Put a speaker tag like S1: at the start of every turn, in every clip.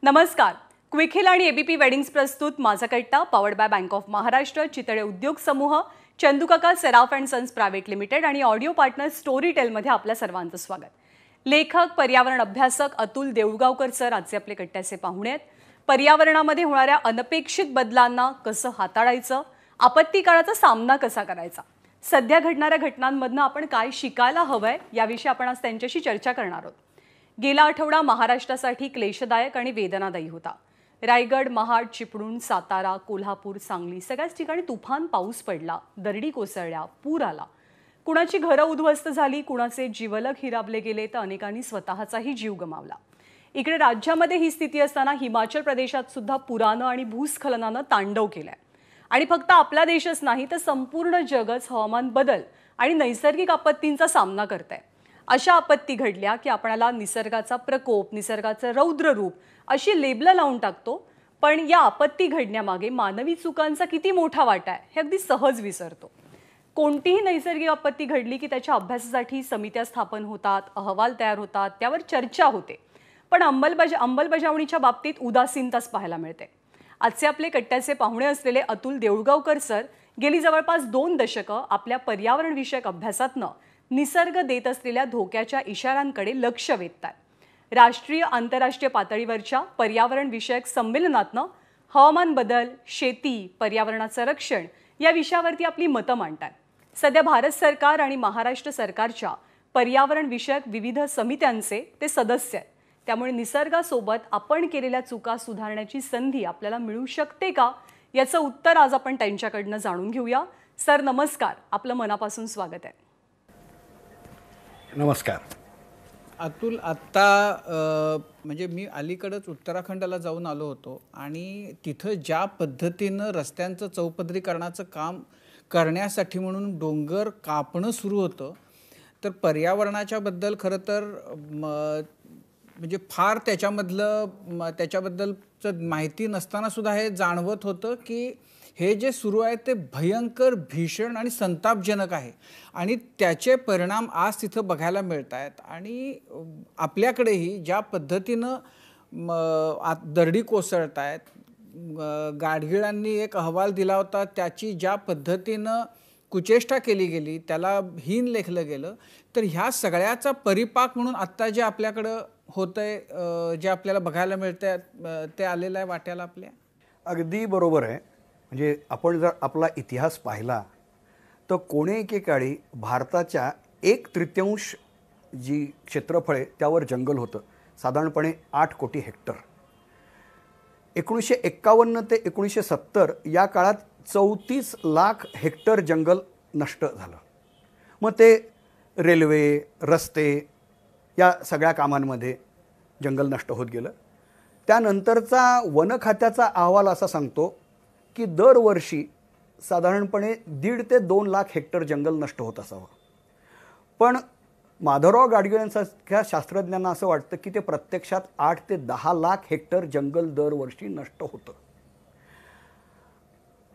S1: नमस्कार. Quick hill आणि ABP weddings प्रस्तुत माझा कट्टा powered by bank of Maharashtra, Chitale उद्योग समूह, चंदूकाका सराफ अँड सन्स प्रायव्हेट लिमिटेड आणि ऑडिओ पार्टनर स्टोरी टेलमध्ये आपल्या सर्वांचं स्वागत. लेखक, पर्यावरण अभ्यासक अतुल देऊळगावकर सर आजचे आपले कट्ट्याचे पाहुणे आहेत. पर्यावरणामध्ये होणाऱ्या अनपेक्षित बदलांना कसं हाताळायचं, आपत्ती काळाचा सामना कसा करायचा, सध्या घडणाऱ्या घटनांमधनं आपण काय शिकायला हवंय याविषयी आपण आज त्यांच्याशी चर्चा करणार आहोत. गेला आठवडा महाराष्ट्रासाठी क्लेशदायक आणि वेदनादायी होता. रायगड, महाड, चिपळूण, सातारा, कोल्हापूर, सांगली सगळ्याच ठिकाणी तुफान पाऊस पडला, दरडी कोसळल्या, पूर आला. कुणाची घरं उद्ध्वस्त झाली, कुणाचे जीवलग हिरावले गेले, तर अनेकांनी स्वतःचाही जीव गमावला. इकडे राज्यामध्ये ही स्थिती असताना हिमाचल प्रदेशात सुद्धा पुरानं आणि भूस्खलनानं तांडव केलंय. आणि फक्त आपला देशच नाही तर संपूर्ण जगच हवामान बदल आणि नैसर्गिक आपत्तींचा सामना करतंय. अशा आपत्ती घडल्या की आपल्याला निसर्गाचा प्रकोप, निसर्गाचं रौद्र रूप अशी लेबलं लावून टाकतो. पण या आपत्ती घडण्यामागे मानवी चुकांचा किती मोठा वाटा आहे हे अगदी सहज विसरतो. कोणतीही नैसर्गिक आपत्ती घडली की त्याच्या अभ्यासासाठी समित्या स्थापन होतात, अहवाल तयार होतात, त्यावर चर्चा होते. पण अंमलबजावणीच्या बाबतीत उदासीनताच पाहायला मिळते. आजचे आपले कट्ट्याचे पाहुणे असलेले अतुल देऊळगावकर सर गेली जवळपास 2 दशकं आपल्या पर्यावरण विषयक अभ्यासातनं निसर्ग देत असलेल्या धोक्याच्या इशाऱ्यांकडे लक्ष वेधतात. राष्ट्रीय आंतरराष्ट्रीय पातळीवरच्या पर्यावरण विषयक संमेलनातनं हवामान बदल, शेती, पर्यावरणाचं रक्षण या विषयावरती आपली मतं मांडतात. सध्या भारत सरकार आणि महाराष्ट्र सरकारच्या पर्यावरण विषयक विविध समित्यांचे ते सदस्य आहेत. त्यामुळे निसर्गासोबत आपण केलेल्या चुका सुधारण्याची संधी आपल्याला मिळू शकते का, याचं उत्तर आज आपण त्यांच्याकडनं जाणून घेऊया. सर नमस्कार, आपलं मनापासून स्वागत आहे.
S2: नमस्कार.
S3: अतुल, आत्ता म्हणजे मी अलीकडंच उत्तराखंडला जाऊन आलो होतो आणि तिथं ज्या पद्धतीनं रस्त्यांचं चौपदरीकरणाचं काम करण्यासाठी म्हणून डोंगर कापणं सुरू होतं, तर पर्यावरणाच्या बद्दल खरं तर म्हणजे फार त्याच्याबद्दलचं माहिती नसतानासुद्धा हे जाणवत होतं की हे जे सुरू आहे ते भयंकर, भीषण आणि संतापजनक आहे आणि त्याचे परिणाम आज तिथं बघायला मिळत आहेत. आणि आपल्याकडेही ज्या पद्धतीनं दरडी कोसळत आहेत, गाडगिळांनी एक अहवाल दिला होता, त्याची ज्या पद्धतीनं कुचेष्टा केली गेली, त्याला हीन लेखलं गेलं, तर ह्या सगळ्याचा परिपाक म्हणून आत्ता जे आपल्याकडं होतंय, जे आपल्याला बघायला मिळतंय, ते आलेलं आहे वाट्याला आपल्या.
S2: अगदी बरोबर आहे. म्हणजे आपण जर आपला इतिहास पाहिला तर कोणे एकेकाळी भारताच्या 1/3 जी क्षेत्रफळ आहे त्यावर जंगल होतं, साधारणपणे 8 कोटी हेक्टर. 1951 ते 1970 या काळात 34 लाख हेक्टर जंगल नष्ट झालं. मग ते रेल्वे, रस्ते या सगळ्या कामांमध्ये जंगल नष्ट होत गेलं. त्यानंतरचा वन खात्याचा अहवाल असा सांगतो की दरवर्षी साधारणपणे 1.5 ते 2 लाख हेक्टर जंगल नष्ट होत असावं. पण माधवराव गाडगिळांसारख्या शास्त्रज्ञांना असं वाटतं की ते प्रत्यक्षात 8 ते 10 लाख हेक्टर जंगल दरवर्षी नष्ट होतं.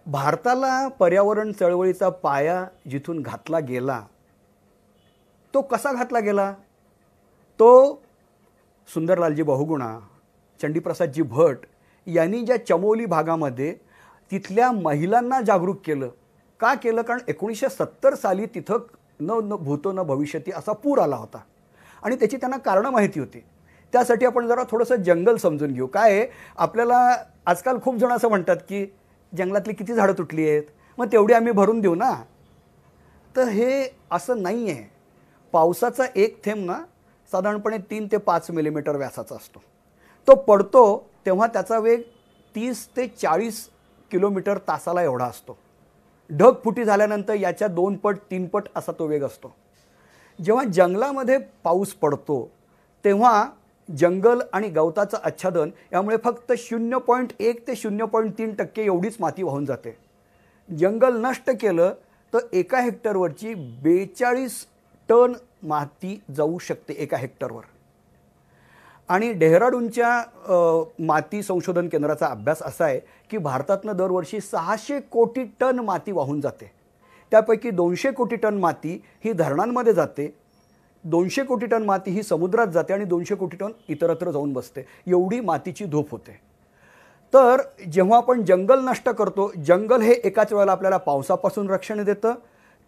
S2: भारताला पर्यावरण चळवळीचा पाया जिथून घातला गेला तो कसा घातला गेला? तो सुंदरलालजी बहुगुणा, चंडीप्रसादजी भट यांनी ज्या चमोली भागामध्ये तिथल्या महिलांना जागरूक केलं. का केलं? कारण 1970 साली तिथं न भूतो न भविष्यती असा पूर आला होता आणि त्याची त्यांना कारणं माहिती होती. त्यासाठी आपण जरा थोडंसं जंगल समजून घेऊ. काय आहे, आपल्याला आजकाल खूप जण असं म्हणतात की जंगलातली किती झाडं तुटली आहेत, मग तेवढी आम्ही भरून देऊ ना. तर हे असं नाही आहे. पावसाचा एक थेंब ना साधारणपणे 3 ते 5 मिलीमीटर व्यासाचा असतो. तो पडतो तेव्हा त्याचा वेग 30 ते 40 किलोमीटर तासाला एवढा असतो. ढगफुटी झाल्यानंतर याच्या 2 पट 3 पट असा तो वेग असतो. जेव्हा जंगलामध्ये पाऊस पडतो तेव्हा जंगल आणि गवताचं आच्छादन यामुळे फक्त 0.1 ते 0.3% एवढीच माती वाहून जाते. जंगल नष्ट केलं तर एका हेक्टरवरची 42 टन माती जाऊ शकते एका हेक्टरवर. आणि डेहराडूनच्या माती संशोधन केंद्राचा अभ्यास असा आहे की भारतातनं दरवर्षी 600 कोटी टन माती वाहून जाते. त्यापैकी 200 कोटी टन माती ही धरणांमध्ये जाते, 200 कोटी टन माती ही समुद्रात जाते आणि 200 कोटी टन इतरत्र जाऊन बसते, एवढी मातीची धूप होते. तर जेव्हा आपण जंगल नष्ट करतो, जंगल हे एकाच वेळेला आपल्याला पावसापासून रक्षण देतं,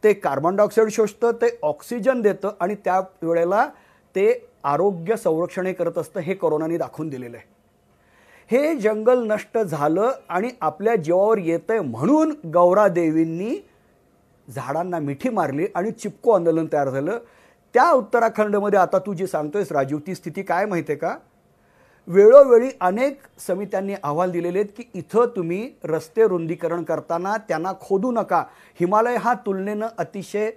S2: ते कार्बन डायऑक्साईड शोषतं, ते ऑक्सिजन देतं आणि त्या वेळेला ते आरोग्य संरक्षण करत असतं. हे कोरोनाने दाखवून दिलेलं आहे. हे जंगल नष्ट झालं आणि आपल्या जीवावर येतंय म्हणून गौरादेवींनी झाडांना मिठी मारली आणि चिपको आंदोलन तयार झालं. त्या उत्तराखंडमध्ये आता तू जी सांगतोयस राजीव, ती स्थिती काय माहिती आहे का? वेळोवेळी अनेक समित्यांनी अहवाल दिलेले आहेत की इथं तुम्ही रस्ते रुंदीकरण करताना त्यांना खोदू नका. हिमालय हा तुलनेनं अतिशय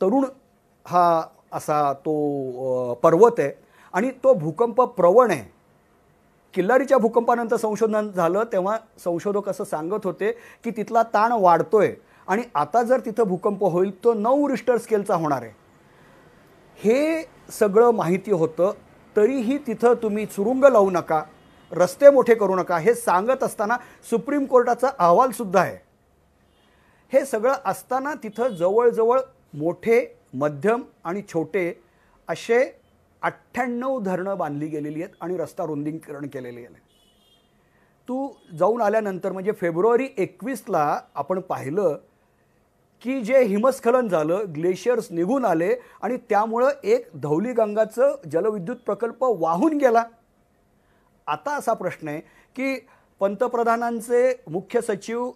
S2: तरुण हा असा तो पर्वत आहे आणि तो भूकंप प्रवण आहे. किल्लारीच्या भूकंपानंतर संशोधन झालं तेव्हा संशोधक असं सांगत होते की तिथला ताण वाढतोय आणि आता जर तिथं भूकंप होईल तो 9 रिश्टर स्केलचा होणार आहे. हे सगळं माहिती होतं तरीही तिथं तुम्ही सुरुंग लावू नका, रस्ते मोठे करू नका हे सांगत असताना सुप्रीम कोर्टाचा अहवालसुद्धा आहे. हे सगळं असताना तिथं जवळजवळ मोठे, मध्यम आणि छोटे असे 98 धरणं बांधली गेलेली आहेत आणि रस्ता रुंदीकरण केलेले आहे. तू जाऊन आल्यानंतर म्हणजे फेब्रुवारी 21ला आपण पाहिलं की जे हिमस्खलन झालं, ग्लेशियर्स निघून आले आणि त्यामुळं एक धौलीगंगाचं जलविद्युत प्रकल्प वाहून गेला. आता असा प्रश्न आहे की पंतप्रधानांचे मुख्य सचिव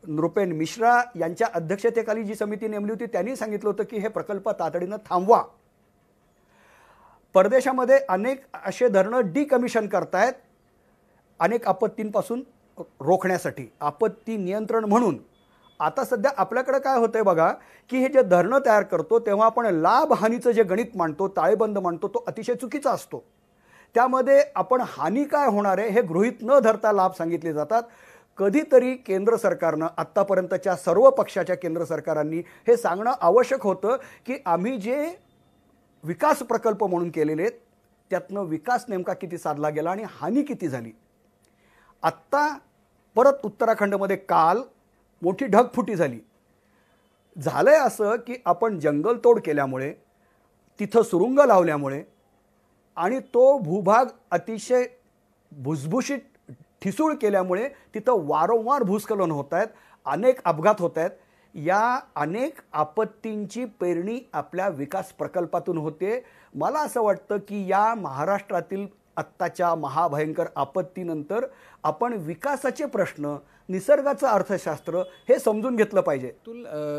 S2: नृपेन मिश्रा यांच्या अध्यक्षतेखाली जी समिती नेमली होती त्यांनी सांगितलं होतं की हे प्रकल्प तातडीनं थांबवा. परदेशामध्ये अनेक असे धरणं डिकमिशन करतायत अनेक आपत्तींपासून रोखण्यासाठी, आपत्ती नियंत्रण म्हणून. आता सध्या आपल्याकडे काय होतंय बघा की हे जे धरणं तयार करतो तेव्हा आपण लाभ हानीचं जे गणित मांडतो, ताळेबंद मांडतो, तो अतिशय चुकीचा असतो. त्यामध्ये आपण हानी काय होणार आहे हे गृहीत न धरता लाभ सांगितले जातात. कधीतरी केंद्र सरकारनं, आत्तापर्यंतच्या सर्व पक्षाच्या केंद्र सरकारांनी हे सांगणं आवश्यक होतं की आम्ही जे विकास प्रकल्प म्हणून केलेले आहेत त्यातनं विकास नेमका किती साधला गेला आणि हानी किती झाली. आत्ता परत उत्तराखंडमध्ये काल मोठी ढगफुटी झाली. झालंय असं की आपण जंगलतोड केल्यामुळे, तिथं सुरुंग लावल्यामुळे आणि तो भूभाग अतिशय भुसभुशीत ठिसूळ केल्यामुळे तिथं वारंवार भूस्खलन होत आहेत, अनेक अपघात होत आहेत. या अनेक आपत्तींची पेरणी आपल्या विकास प्रकल्पातून होते. मला असं वाटतं की या महाराष्ट्रातील आत्ताच्या महाभयंकर आपत्तीनंतर आपण विकासाचे प्रश्न, निसर्गाचं अर्थशास्त्र हे समजून घेतलं पाहिजे.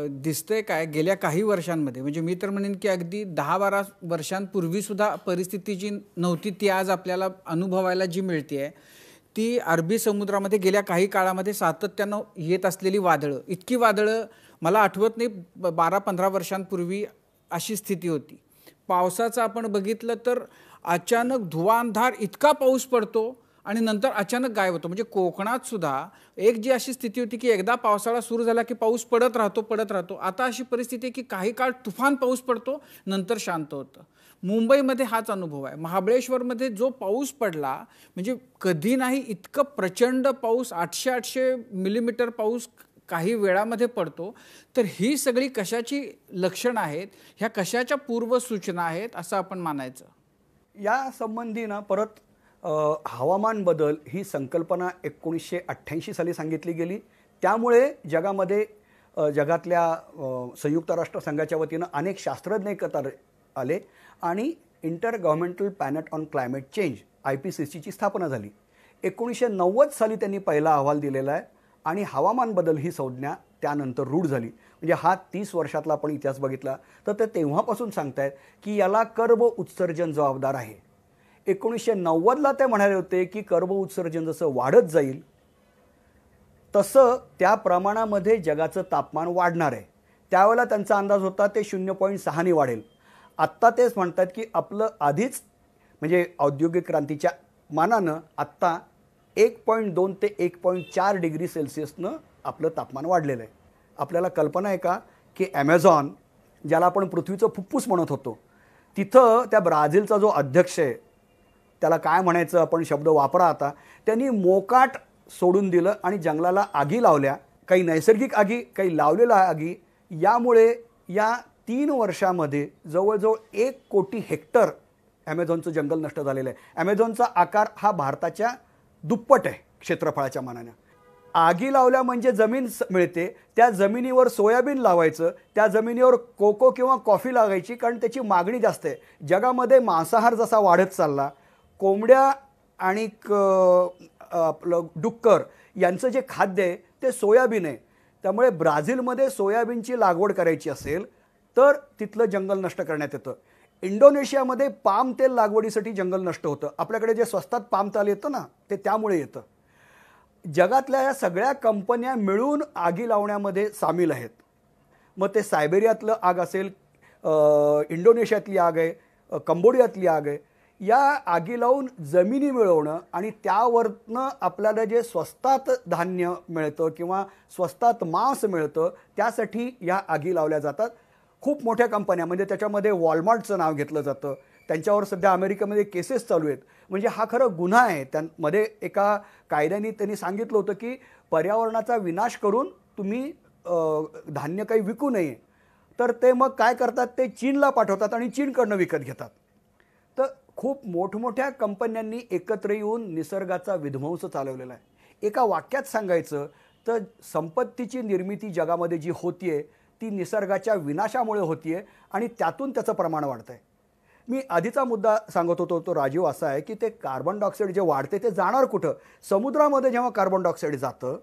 S3: दिसतंय काय गेल्या काही वर्षांमध्ये, म्हणजे मी तर म्हणेन की अगदी 10-12 वर्षांपूर्वी सुद्धा परिस्थिती जी नव्हती ती आज आपल्याला अनुभवायला जी मिळते ती अरबी समुद्रामध्ये गेल्या काही काळामध्ये सातत्यानं येत असलेली वादळं, इतकी वादळं मला आठवत नाही 12-15 वर्षांपूर्वी अशी स्थिती होती. पावसाचं आपण बघितलं तर अचानक धुवांधार इतका पाऊस पडतो आणि नंतर अचानक गायब होतो. म्हणजे कोकणात सुद्धा एक जी अशी स्थिती होती की एकदा पावसाळा सुरू झाला की पाऊस पडत राहतो. आता अशी परिस्थिती आहे की काही काळ तुफान पाऊस पडतो, नंतर शांत होतं. मुंबईमध्ये हाच अनुभव आहे. महाबळेश्वरमध्ये जो पाऊस पडला म्हणजे कधी नाही इतकं प्रचंड पाऊस, 800 मिलीमीटर पाऊस काही वेळामध्ये पडतो. तर ही सगळी कशाची लक्षणं आहेत, ह्या कशाच्या पूर्वसूचना आहेत असं आपण मानायचं.
S2: या संबंधी ना परत हवामान बदल ही संकल्पना 1988 साली सांगितली गेली. त्यामुळे जगामध्ये जगातल्या संयुक्त राष्ट्रसंघाच्या वतीनं अनेक शास्त्रज्ञ एकत्र आले आणि inter governmental panel on climate change IPCCची स्थापना झाली. 1990 साली त्यांनी पहिला अहवाल दिलेला आहे आणि हवामान बदल ही संज्ञा त्यानंतर रूढ झाली. म्हणजे हा 30 वर्षातला आपण इतिहास बघितला तर ते तेव्हापासून सांगतायत की याला कर्ब उत्सर्जन जबाबदार आहे. 1990ला ते म्हणाले होते की कर्ब उत्सर्जन जसं वाढत जाईल तसं त्या प्रमाणामध्ये जगाचं तापमान वाढणार आहे. त्यावेळेला त्यांचा अंदाज होता ते 0.6 वाढेल. आत्ता तेच म्हणतात की आपलं आधीच म्हणजे औद्योगिक क्रांतीच्या मानानं आत्ता 1.2 ते 1.4 डिग्री सेल्सिअसनं आपलं तापमान वाढलेलं आहे. आपल्याला कल्पना आहे का की ॲमेझॉन, ज्याला आपण पृथ्वीचं फुफ्फुस म्हणत होतो, तिथं त्या ब्राझीलचा जो अध्यक्ष आहे त्याला काय म्हणायचं आपण शब्द वापरा आता, त्यांनी मोकाट सोडून दिलं आणि जंगलाला आगी लावल्या. काही नैसर्गिक आगी, काही लावलेल्या आगी. यामुळे या 3 वर्षामध्ये जवळजवळ 1 कोटी हेक्टर ॲमेझॉनचं जंगल नष्ट झालेलं आहे. ॲमेझॉनचा आकार हा भारताच्या दुप्पट आहे क्षेत्रफळाच्या मानाने. आगी लावल्या म्हणजे जमीन मिळते, त्या जमिनीवर सोयाबीन लावायचं, त्या जमिनीवर कोको किंवा कॉफी लावायची, कारण त्याची मागणी जास्त आहे. जगामध्ये मांसाहार जसा वाढत चालला, कोंबड्या आणि आपलं डुक्कर यांचं जे खाद्य आहे ते सोयाबीन आहे. त्यामुळे ब्राझीलमध्ये सोयाबीनची लागवड करायची असेल तर तिथलं जंगल नष्ट करण्यात येतं. इंडोनेशियामध्ये पाम तेल लागवडीसाठी जंगल नष्ट होतं. आपल्याकडे जे स्वस्तात पाम तेल येतं ना, ते त्यामुळे येतं. जगातल्या या सगळ्या कंपन्या मिळून आगी लावण्यामध्ये सामील आहेत. मग ते सायबेरियातलं आग असेल, इंडोनेशियातली आग आहे, कंबोडियातली आग आहे. या आगी लावून जमिनी मिळवणं आणि त्यावरनं आपल्याला जे स्वस्तात धान्य मिळतं किंवा स्वस्तात मांस मिळतं, त्यासाठी या आगी लावल्या जातात. खूप मोठ्या कंपन्या, म्हणजे त्याच्यामध्ये वॉलमार्टचं नाव घेतलं जातं. त्यांच्यावर सध्या अमेरिकेमध्ये केसेस चालू आहेत. म्हणजे हा खरं गुन्हा आहे. त्यामध्ये एका कायद्याने त्यांनी सांगितलं होतं की पर्यावरणाचा विनाश करून तुम्ही धान्य काही विकू नये. तर ते मग काय करतात, ते चीनला पाठवतात आणि चीनकडनं विकत घेतात. तर खूप मोठमोठ्या कंपन्यांनी एकत्र येऊन निसर्गाचा विध्वंस चालवलेला आहे. एका वाक्यात सांगायचं तर संपत्तीची निर्मिती जगामध्ये जी होतीये ती निसर्गाच्या विनाशामुळे होतीये आणि त्यातून त्याचं प्रमाण वाढतं आहे. मी आधीचा मुद्दा सांगत होतो तो राजीव असा आहे की ते कार्बन डायऑक्साईड जे वाढते ते जाणार कुठं? समुद्रामध्ये जेव्हा कार्बन डायऑक्साईड जातं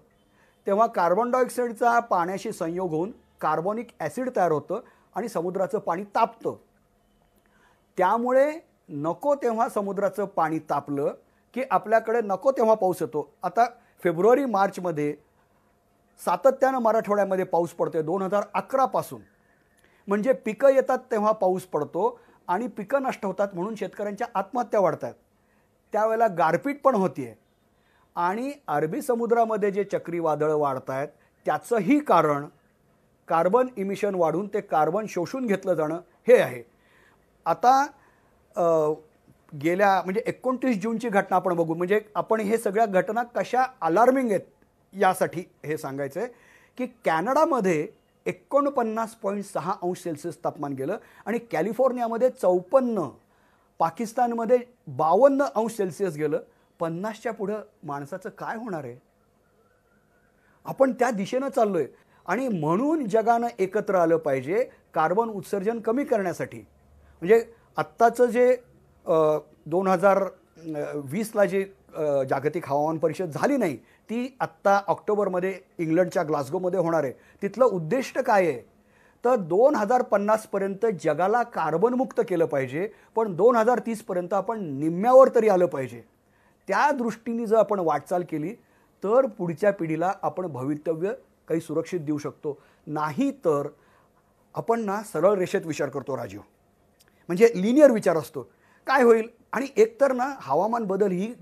S2: तेव्हा कार्बन डायऑक्साईडचा पाण्याशी संयोग होऊन कार्बोनिक ॲसिड तयार होतं आणि समुद्राचं पाणी तापतं. त्यामुळे नको तेव्हा समुद्राचं पाणी तापलं की आपल्याकडे नको तेव्हा पाऊस येतो. आता फेब्रुवारी मार्चमध्ये सातत्यानं मराठवाड्यामध्ये पाऊस पडतोय 2011 पासून. म्हणजे पिकं येतात तेव्हा पाऊस पडतो आणि पिकं नष्ट होतात म्हणून शेतकऱ्यांच्या आत्महत्या वाढतात. त्यावेळेला गारपीट पण होतीये आणि अरबी समुद्रामध्ये जे चक्रीवादळं वाढत आहेत त्याचंही कारण कार्बन इमिशन वाढून ते कार्बन शोषून घेतलं जाणं हे आहे. आता गेल्या म्हणजे 29 जूनची घटना आपण बघू. म्हणजे आपण हे सगळ्या घटना कशा अलार्मिंग आहेत यासाठी हे सांगायचं आहे की कॅनडामध्ये 49.6 अंश सेल्सिअस तापमान गेलं आणि कॅलिफोर्नियामध्ये 54, पाकिस्तानमध्ये 52 अंश सेल्सिअस गेलं. 50च्या पुढं माणसाचं काय होणार आहे? आपण त्या दिशेनं चाललोय आणि म्हणून जगानं एकत्र आलं पाहिजे कार्बन उत्सर्जन कमी करण्यासाठी. म्हणजे आत्ताचं जे 2020ला जे जागतिक हवामान परिषद झाली नाही ती आत्ता ऑक्टोबरमध्ये इंग्लंडच्या ग्लासगोमध्ये होणार आहे. तिथलं उद्दिष्ट काय आहे तर 2050पर्यंत जगाला कार्बनमुक्त केलं पाहिजे, पण 2030पर्यंत आपण निम्म्यावर तरी आलं पाहिजे. त्या दृष्टीने जर आपण वाटचाल केली तर पुढच्या पिढीला आपण भवितव्य काही सुरक्षित देऊ शकतो. नाही तर आपण ना सरळ रेषेत विचार करतो राजीव, म्हणजे लिनियर विचार असतो. काय होईल? आणि एकतर ना हवामान बदल ही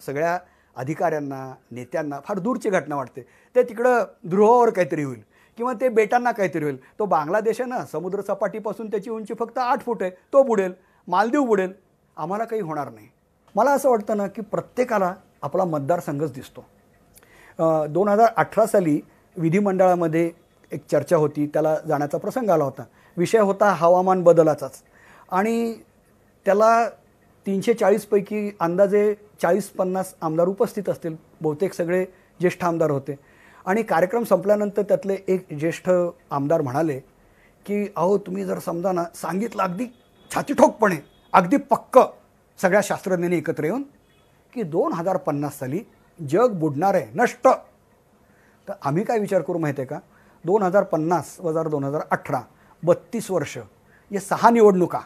S2: सगळ्या अधिकाऱ्यांना नेत्यांना फार दूरची घटना वाटते. ते तिकडं ध्रुवावर काहीतरी होईल किंवा ते बेटांना काहीतरी होईल. तो बांगलादेश आहे ना, समुद्र सपाटीपासून त्याची उंची फक्त 8 फूट आहे, तो बुडेल. मालदीव बुडेल, आम्हाला काही होणार नाही. मला असं वाटतं ना की प्रत्येकाला आपला मतदारसंघच दिसतो. 2018 साली विधिमंडळामध्ये एक चर्चा होती, त्याला जाण्याचा प्रसंग आला होता. विषय होता हवामान बदलाचाच आणि त्याला 340 पैकी अंदाजे 40-50 आमदार उपस्थित असतील. बहुतेक सगळे ज्येष्ठ आमदार होते आणि कार्यक्रम संपल्यानंतर त्यातले एक ज्येष्ठ आमदार म्हणाले की अहो तुम्ही जर समजा ना सांगितलं अगदी छातीठोकपणे, अगदी पक्क सगळ्या शास्त्रज्ञांनी एकत्र येऊन की 2050 साली जग बुडणार आहे, नष्ट. तर आम्ही काय विचार करू माहिती आहे का? 2050 वजा 2018 32 वर्ष, या 6 निवडणुका,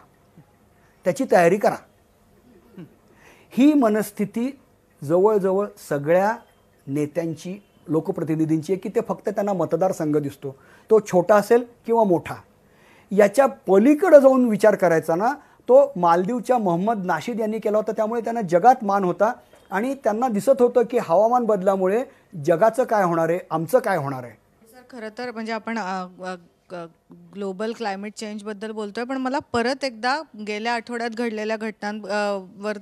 S2: त्याची तयारी करा. ही मनस्थिती जवळजवळ सगळ्या नेत्यांची, लोकप्रतिनिधींची आहे की ते फक्त त्यांना मतदारसंघ दिसतो, तो छोटा असेल किंवा मोठा. याच्या पलीकडे जाऊन विचार करायचा ना तो मालदीवच्या मोहम्मद नाशीद यांनी केला होता. त्यामुळे त्यांना जगात मान होता आणि त्यांना दिसत होतं की हवामान बदलामुळे जगाचं काय होणार आहे, आमचं काय होणार आहे.
S4: सर खरं तर म्हणजे आपण ग्लोबल क्लायमेट चेंजबद्दल बोलतोय, पण मला परत एकदा गेल्या आठवड्यात घडलेल्या घटनांवर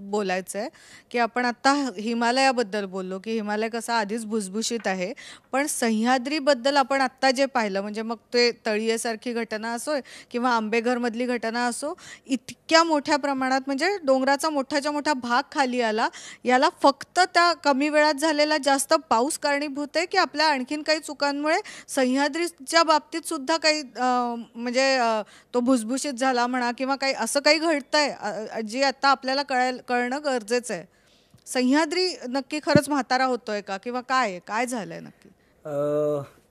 S4: बोलायचं आहे की आपण आत्ता हिमालयाबद्दल बोललो की हिमालय कसा आधीच भुसभुशीत आहे, पण सह्याद्रीबद्दल आपण आत्ता जे पाहिलं म्हणजे मग ते तळीयेसारखी घटना असो किंवा आंबेघरमधली घटना असो, इतक्या मोठ्या प्रमाणात म्हणजे डोंगराचा मोठाच्या मोठा भाग खाली आला. याला फक्त त्या कमी वेळात झालेला जास्त पाऊस कारणीभूत आहे की आपल्या आणखीन काही चुकांमुळे सह्याद्रीच्या बाबतीत सुद्धा काही म्हणजे तो भुसभुशीत झाला म्हणा किंवा काही असं काही घडतंय जे आता आपल्याला कळणं गरजेचं आहे. सह्याद्री नक्की खरंच म्हातारा होतोय का किंवा काय झालंय नक्की?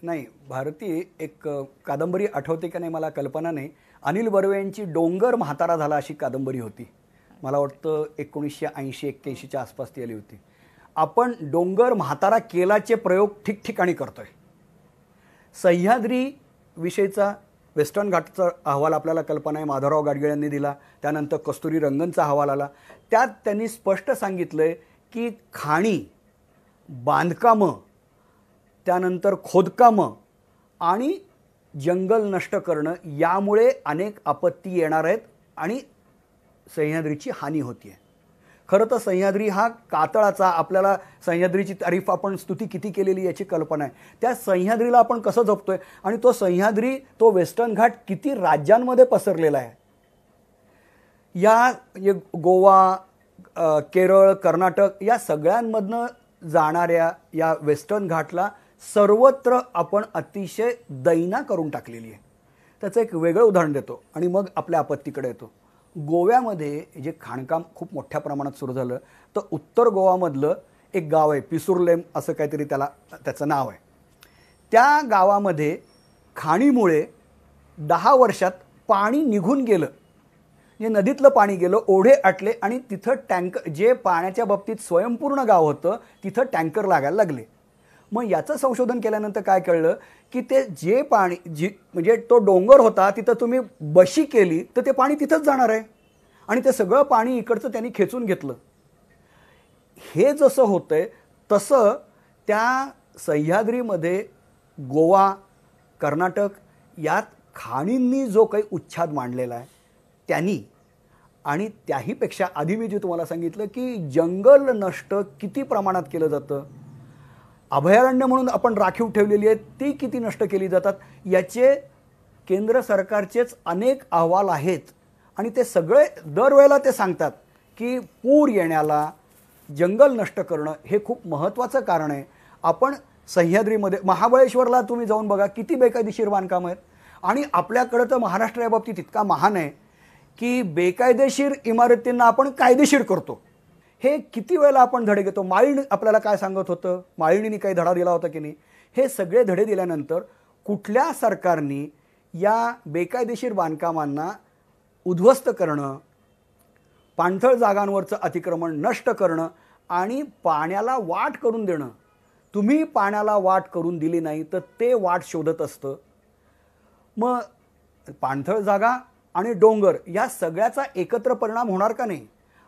S2: नाही, भारती एक कादंबरी आठवते का नाही मला कल्पना नाही. अनिल बर्वे यांची डोंगर म्हातारा झाला अशी कादंबरी होती. मला वाटतं 1980-81च्या आसपास ती आली होती. आपण डोंगर म्हातारा केलाचे प्रयोग ठिकठिकाणी करतोय. सह्याद्री विषयीचा वेस्टर्न घाटचा अहवाल आपल्याला कल्पना आहे माधवराव गाडगीळ यांनी दिला. त्यानंतर कस्तुरी रंगनचा अहवाल आला. त्यात त्यांनी स्पष्ट सांगितलंय की खाणी, बांधकामं, त्यानंतर खोदकामं आणि जंगल नष्ट करणं यामुळे अनेक आपत्ती येणार आहेत आणि सह्याद्रीची हानी होती आहे. खरं तर सह्याद्री हा कातळाचा, आपल्याला सह्याद्रीची तारीफ आपण स्तुती किती केलेली याची कल्पना आहे. त्या सह्याद्रीला आपण कसं जपतोय आणि तो सह्याद्री, तो वेस्टर्न घाट किती राज्यांमध्ये पसरलेला आहे. या गोवा, केरळ, कर्नाटक या सगळ्यांमधनं जाणाऱ्या या वेस्टर्न घाटला सर्वत्र आपण अतिशय दैना करून टाकलेली आहे. त्याचं एक वेगळं उदाहरण देतो आणि मग आपल्या आपत्तीकडे येतो. गोव्यामध्ये जे खाणकाम खूप मोठ्या प्रमाणात सुरू झालं तर उत्तर गोवामधलं एक गाव आहे, पिसुर्लेम असं काहीतरी त्याचं नाव आहे. त्या गावामध्ये खाणीमुळे 10 वर्षात पाणी निघून गेलं. म्हणजे नदीतलं पाणी गेलं, ओढे आटले आणि तिथं टँकर, जे पाण्याच्या बाबतीत स्वयंपूर्ण गाव होतं तिथं टँकर लागायला लागले. मग याचं संशोधन केल्यानंतर काय कळलं की ते जे पाणी म्हणजे तो डोंगर होता तिथं तुम्ही बशी केली तर ते पाणी तिथंच जाणार आहे आणि ते सगळं पाणी इकडचं त्यांनी खेचून घेतलं. हे जसं होतंय तसं त्या सह्याद्रीमध्ये गोवा, कर्नाटक यात खाणींनी जो काही उच्छाद मांडलेला आहे त्यांनी, आणि त्याहीपेक्षा आधी मी जे तुम्हाला सांगितलं की जंगल नष्ट किती प्रमाणात केलं जातं, अभयारण्य म्हणून आपण राखीव ठेवलेली आहेत ती किती नष्ट केली जातात, याचे केंद्र सरकारचेच अनेक अहवाल आहेत. आणि ते सगळे दरवेळेला ते सांगतात की पूर येण्याला जंगल नष्ट करणं हे खूप महत्त्वाचं कारण आहे. आपण सह्याद्रीमध्ये, महाबळेश्वरला तुम्ही जाऊन बघा किती बेकायदेशीर बांधकामं आहेत. आणि आपल्याकडं तर महाराष्ट्र या बाबतीत इतका महान आहे की बेकायदेशीर इमारतींना आपण कायदेशीर करतो. हे किती वेळेला आपण धडे घेतो. माळीण आपल्याला काय सांगत होतं, माळीणीने काही धडा दिला होता की नाही. हे सगळे धडे दिल्यानंतर कुठल्या सरकारने या बेकायदेशीर बांधकामांना उद्ध्वस्त करणं, पाणथळ जागांवरचं अतिक्रमण नष्ट करणं आणि पाण्याला वाट करून देणं. तुम्ही पाण्याला वाट करून दिली नाही तर ते वाट शोधत असतं. मग पाणथळ जागा आणि डोंगर या सगळ्याचा एकत्र परिणाम होणार का नाही.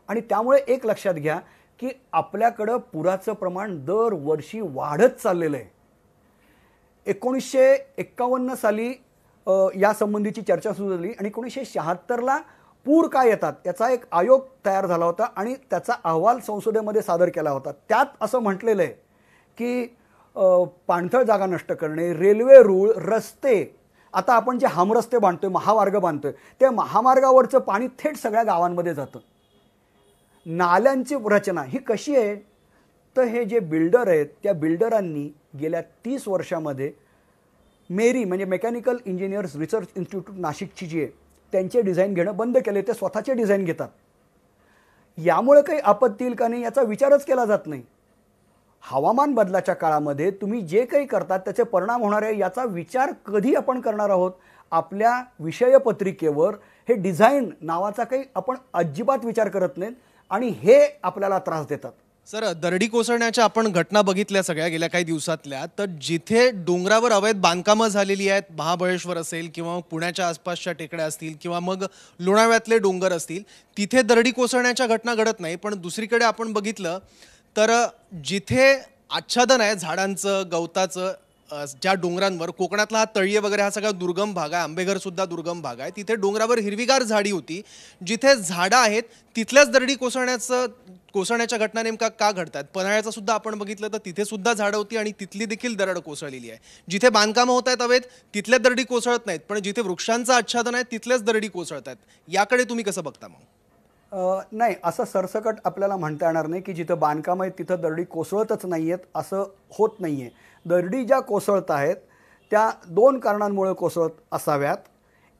S2: आणि त्यामुळे एक लक्षात घ्या की आपल्याकडं पुराचं प्रमाण दरवर्षी वाढत चाललेलं आहे. 1951 साली यासंबंधीची चर्चा सुरू झाली आणि 1976ला पूर काय येतात याचा एक आयोग तयार झाला होता आणि त्याचा अहवाल संसदेमध्ये सादर केला होता. त्यात असं म्हटलेलं आहे की पाणथळ जागा नष्ट करणे, रेल्वे रूळ, रस्ते, आता आपण जे हमरस्ते बांधतोय, महामार्ग बांधतोय, त्या महामार्गावरचं पाणी थेट सगळ्या गावांमध्ये जातं. नाल्यांची रचना ही कशी आहे तर हे जे बिल्डर आहेत त्या बिल्डरांनी गेल्या 30 वर्षामध्ये मेरी म्हणजे मेकॅनिकल इंजिनियर्स रिसर्च इन्स्टिट्यूट नाशिकची जी आहे त्यांचे डिझाईन घेणं बंद केले. ते स्वतःचे डिझाईन घेतात. यामुळे काही आपत्ती येईल का नाही याचा विचारच केला जात नाही. हवामान बदलाच्या काळामध्ये तुम्ही जे काही करतात त्याचे परिणाम होणार आहे याचा विचार कधी आपण करणार आहोत. आपल्या विषयपत्रिकेवर हे डिझाईन नावाचा काही आपण अजिबात विचार करत नाहीत आणि हे आपल्याला त्रास देतात.
S5: सर, दरडी कोसळण्याच्या आपण घटना बघितल्या सगळ्या गेल्या काही दिवसातल्या. तर जिथे डोंगरावर अवैध बांधकामं झालेली आहेत, महाबळेश्वर असेल किंवा पुण्याच्या आसपासच्या टेकड्या असतील किंवा मग लोणावळ्यातले डोंगर असतील, तिथे दरडी कोसळण्याच्या घटना घडत नाही. पण दुसरीकडे आपण बघितलं तर जिथे आच्छादन आहे झाडांचं, गवताचं, ज्या डोंगरांवर कोकणातला हा तळीये वगैरे हा सगळा दुर्गम भाग आहे, आंबेघर सुद्धा दुर्गम भाग आहे, तिथे डोंगरावर हिरवीगार झाडी होती. जिथे झाडं आहेत तिथल्याच दरडी कोसळण्याच्या घटना नेमका का घडतात? पन्हाळ्याचं सुद्धा आपण बघितलं तर तिथे सुद्धा झाडं होती आणि तिथली देखील दरड कोसळलेली आहे. जिथे बांधकामं होत आहेत हवेत तिथल्या दरडी कोसळत नाहीत, पण जिथे वृक्षांचं आच्छादन आहे तिथल्याच दरडी कोसळत आहेत. याकडे तुम्ही कसं बघता मग?
S2: नाही, असं सरसकट आपल्याला म्हणता येणार नाही की जिथं बांधकाम आहे तिथं दरडी कोसळतच नाही आहेत, असं होत नाही आहे. दरडी ज्या कोसळत आहेत त्या 2 कारणांमुळे कोसळत असाव्यात.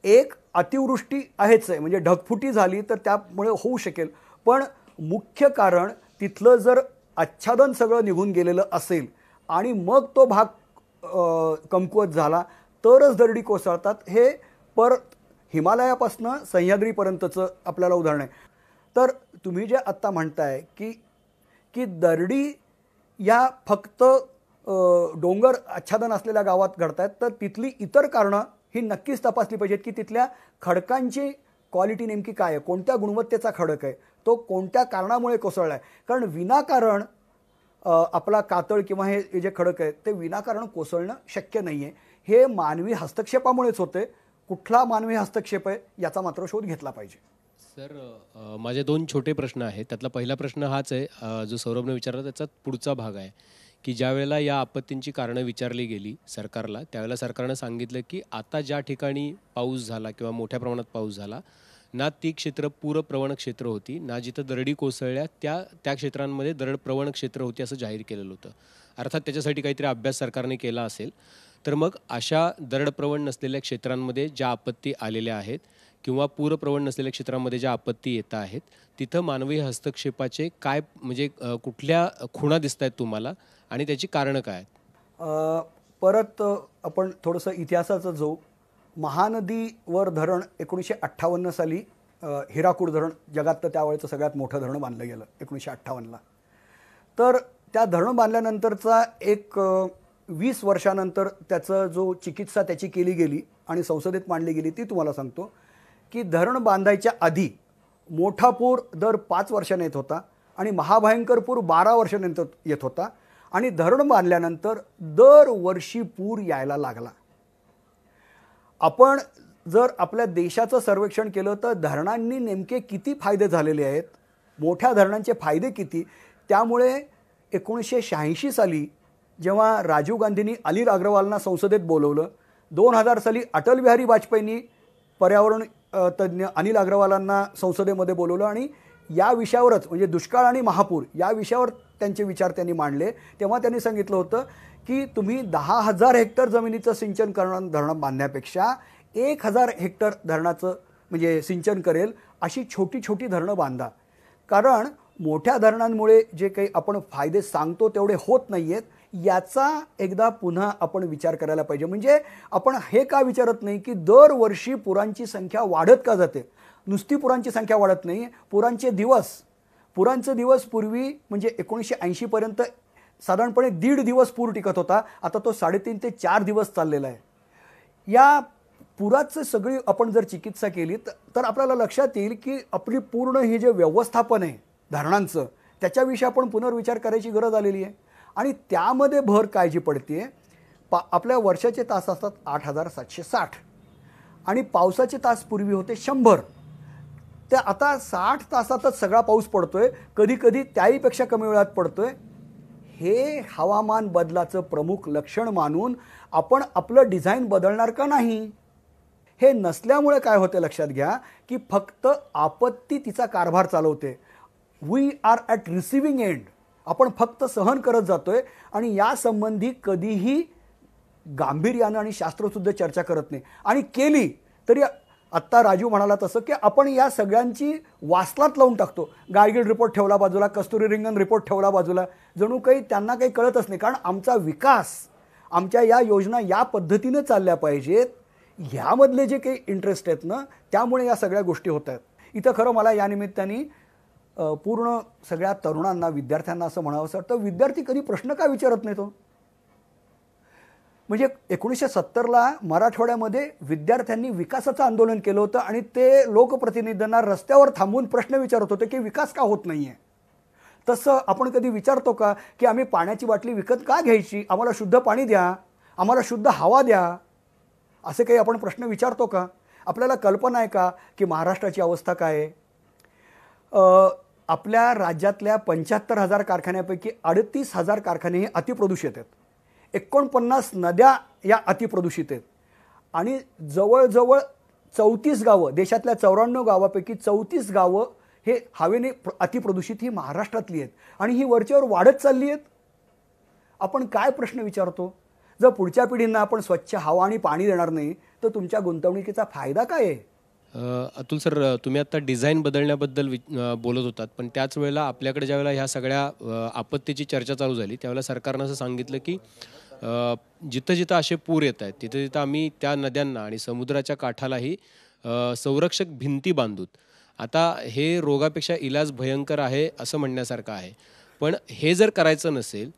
S2: एक, अतिवृष्टी आहेच आहे, म्हणजे ढगफुटी झाली तर त्यामुळे होऊ शकेल, पण मुख्य कारण तिथलं जर आच्छादन सगळं निघून गेलेलं असेल आणि मग तो भाग कमकुवत झाला तरच दरडी कोसळतात. हे परत हिमालयापासून सह्याद्रीपर्यंतचं आपल्याला उदाहरण आहे. तर तुम्ही जे आत्ता म्हणताय की दरडी या फक्त डोंगर आच्छादन असलेल्या गावात घडतायत, तर तिथली इतर कारणं ही नक्कीच तपासली पाहिजेत की तिथल्या खडकांची क्वालिटी नेमकी काय आहे, कोणत्या गुणवत्तेचा खडक आहे, तो कोणत्या कारणामुळे कोसळला आहे. कारण विनाकारण आपला कातळ किंवा हे जे खडक आहे ते विनाकारण कोसळणं शक्य नाही आहे. हे मानवी हस्तक्षेपामुळेच होते. कुठला मानवी हस्तक्षेप आहे याचा मात्र शोध घेतला पाहिजे.
S6: सर, माझे 2 छोटे प्रश्न आहेत. त्यातला पहिला प्रश्न हाच आहे जो सौरभने विचारला, त्याचा पुढचा भाग आहे की ज्या वेळेला या आपत्तींची कारणं विचारली गेली सरकारला, त्यावेळेला सरकारनं सांगितलं की आता ज्या ठिकाणी पाऊस झाला किंवा मोठ्या प्रमाणात पाऊस झाला ना, ती क्षेत्र पूरप्रवण क्षेत्र होती, ना जिथं दरडी कोसळल्या त्या क्षेत्रांमध्ये दरड प्रवण क्षेत्र होती असं जाहीर केलेलं होतं. अर्थात त्याच्यासाठी काहीतरी अभ्यास सरकारने केला असेल. तर मग अशा दरडप्रवण नसलेल्या क्षेत्रांमध्ये ज्या आपत्ती आलेल्या आहेत किंवा पूरप्रवण नसलेल्या क्षेत्रांमध्ये ज्या आपत्ती येत आहेत तिथं मानवी हस्तक्षेपाचे काय म्हणजे कुठल्या खुणा दिसत आहेत तुम्हाला आणि त्याची कारणं काय आहेत?
S2: परत आपण थोडंसं इतिहासाचं जाऊ. महानदीवर धरण 1958 साली हिराकूड धरण जगातलं त्यावेळेचं सगळ्यात मोठं धरण बांधलं गेलं 1958ला. तर त्या धरण बांधल्यानंतरचा एक 20 वर्षानंतर त्याचं जो चिकित्सा त्याची केली गेली आणि संसदेत मांडली गेली ती तुम्हाला सांगतो की धरण बांधायच्या आधी मोठा पूर दर 5 वर्षांनी येत होता आणि महाभयंकर पूर 12 वर्षानंतर येत होता आणि धरण बांधल्यानंतर दरवर्षी पूर यायला लागला. आपण जर आपल्या देशाचं सर्वेक्षण केलं तर धरणांनी नेमके किती फायदे झालेले आहेत, मोठ्या धरणांचे फायदे किती, त्यामुळे 1986 साली जेव्हा राजीव गांधींनी अनिल अग्रवालना संसदेत बोलवलं, 2000 साली अटल बिहारी वाजपेयींनी पर्यावरण तज्ज्ञ अनिल अग्रवालांना संसदेमध्ये बोलवलं आणि या विषयावरच म्हणजे दुष्काळ आणि महापूर या विषयावर त्यांचे विचार त्यांनी मांडले. तेव्हा त्यांनी सांगितलं होतं की तुम्ही 10,000 हेक्टर जमिनीचं सिंचन करणं धरण बांधण्यापेक्षा 1,000 हेक्टर धरणाचं म्हणजे सिंचन करेल अशी छोटी छोटी धरणं बांधा. कारण मोठ्या धरणांमुळे जे काही आपण फायदे सांगतो तेवढे होत नाही आहेत, याचा एकदा पुन्हा आपण विचार करायला पाहिजे. म्हणजे आपण हे का विचारत नाही की दरवर्षी पुरांची संख्या वाढत का जाते? नुसती पुरांची संख्या वाढत नाही, पुरांचे दिवस पूर्वी म्हणजे 1980 पर्यंत साधारणपणे 1.5 दिवस पूर टिकत होता, आता तो 3.5 ते 4 दिवस चाललेला आहे. या पुराचं सगळी आपण जर चिकित्सा केली तर आपल्याला लक्षात येईल की आपली पूर्ण हे जे व्यवस्थापन आहे धरणांचं त्याच्याविषयी आपण पुनर्विचार करायची गरज आलेली आहे. आणि त्यामध्ये भर काय जी पडते, आपल्या वर्षाचे तास असतात 8,760 आणि पावसाचे तास पूर्वी होते 100. ते आता 60 तासातच सगळा पाऊस पडतोय, कधी कधी त्याहीपेक्षा कमी वेळात पडतोय. हे हवामान बदलाचं प्रमुख लक्षण मानून आपण आपलं डिझाईन बदलणार का नाही? हे नसल्यामुळे काय होते लक्षात घ्या की फक्त आपत्ती तिचा कारभार चालवते. We are at receiving end. आपण फक्त सहन करत जातोय आणि या संबंधी कधीही गांभीर्यानं आणि शास्त्रशुद्ध चर्चा करत नाही. आणि केली तरी आत्ता राजू म्हणाला तसं की आपण या सगळ्यांची वासलात लावून टाकतो. गाडगीळ रिपोर्ट ठेवला बाजूला, कस्तुरी रिंगण रिपोर्ट ठेवला बाजूला, जणू काही त्यांना काही कळतच नाही. कारण आमचा विकास, आमच्या या योजना या पद्धतीने चालल्या पाहिजेत, ह्यामधले जे काही इंटरेस्ट आहेत ना, त्यामुळे या सगळ्या गोष्टी होत आहेत. इथं खरं मला या निमित्ताने पूर्ण सगळ्या तरुणांना, विद्यार्थ्यांना असं म्हणावं असं वाटतं, विद्यार्थी कधी प्रश्न का विचारत नाही तो? म्हणजे 1970ला मराठवाड्यामध्ये विद्यार्थ्यांनी विकासाचं आंदोलन केलं होतं आणि ते लोकप्रतिनिधींना रस्त्यावर थांबून प्रश्न विचारत होते की विकास का होत नाही आहे. तसं आपण कधी विचारतो का की आम्ही पाण्याची बाटली विकत का घ्यायची, आम्हाला शुद्ध पाणी द्या? आम्हाला शुद्ध हवा द्या, असे काही आपण प्रश्न विचारतो का? आपल्याला कल्पना आहे का की महाराष्ट्राची अवस्था काय आहे? आपल्या राज्यातल्या 75,000 कारखान्यापैकी 38,000 कारखाने हे अतिप्रदूषित आहेत. 49 नद्या या अतिप्रदूषित आहेत आणि जवळजवळ 34 गावं, देशातल्या 94 गावापैकी 34 गावं हे हवेने अतिप्रदूषित ही महाराष्ट्रातली आहेत आणि ही वरच्यावर वाढत चालली आहेत. आपण काय प्रश्न विचारतो? जर पुढच्या पिढींना आपण स्वच्छ हवा आणि पाणी देणार नाही तर तुमच्या गुंतवणुकीचा फायदा काय आहे?
S6: अतुल सर, तुम्ही आता डिझाईन बदलण्याबद्दल बोलत होतात, पण त्याच वेळेला आपल्याकडे ज्यावेळेला ह्या सगळ्या आपत्तीची चर्चा चालू झाली त्यावेळेला सरकारनं असं सांगितलं की जिथं जिथं असे पूर येत आहेत तिथं तिथं आम्ही त्या नद्यांना आणि समुद्राच्या काठालाही संरक्षक भिंती बांधूत. आता हे रोगापेक्षा इलाज भयंकर आहे असं म्हणण्यासारखं आहे, पण हे जर करायचं नसेल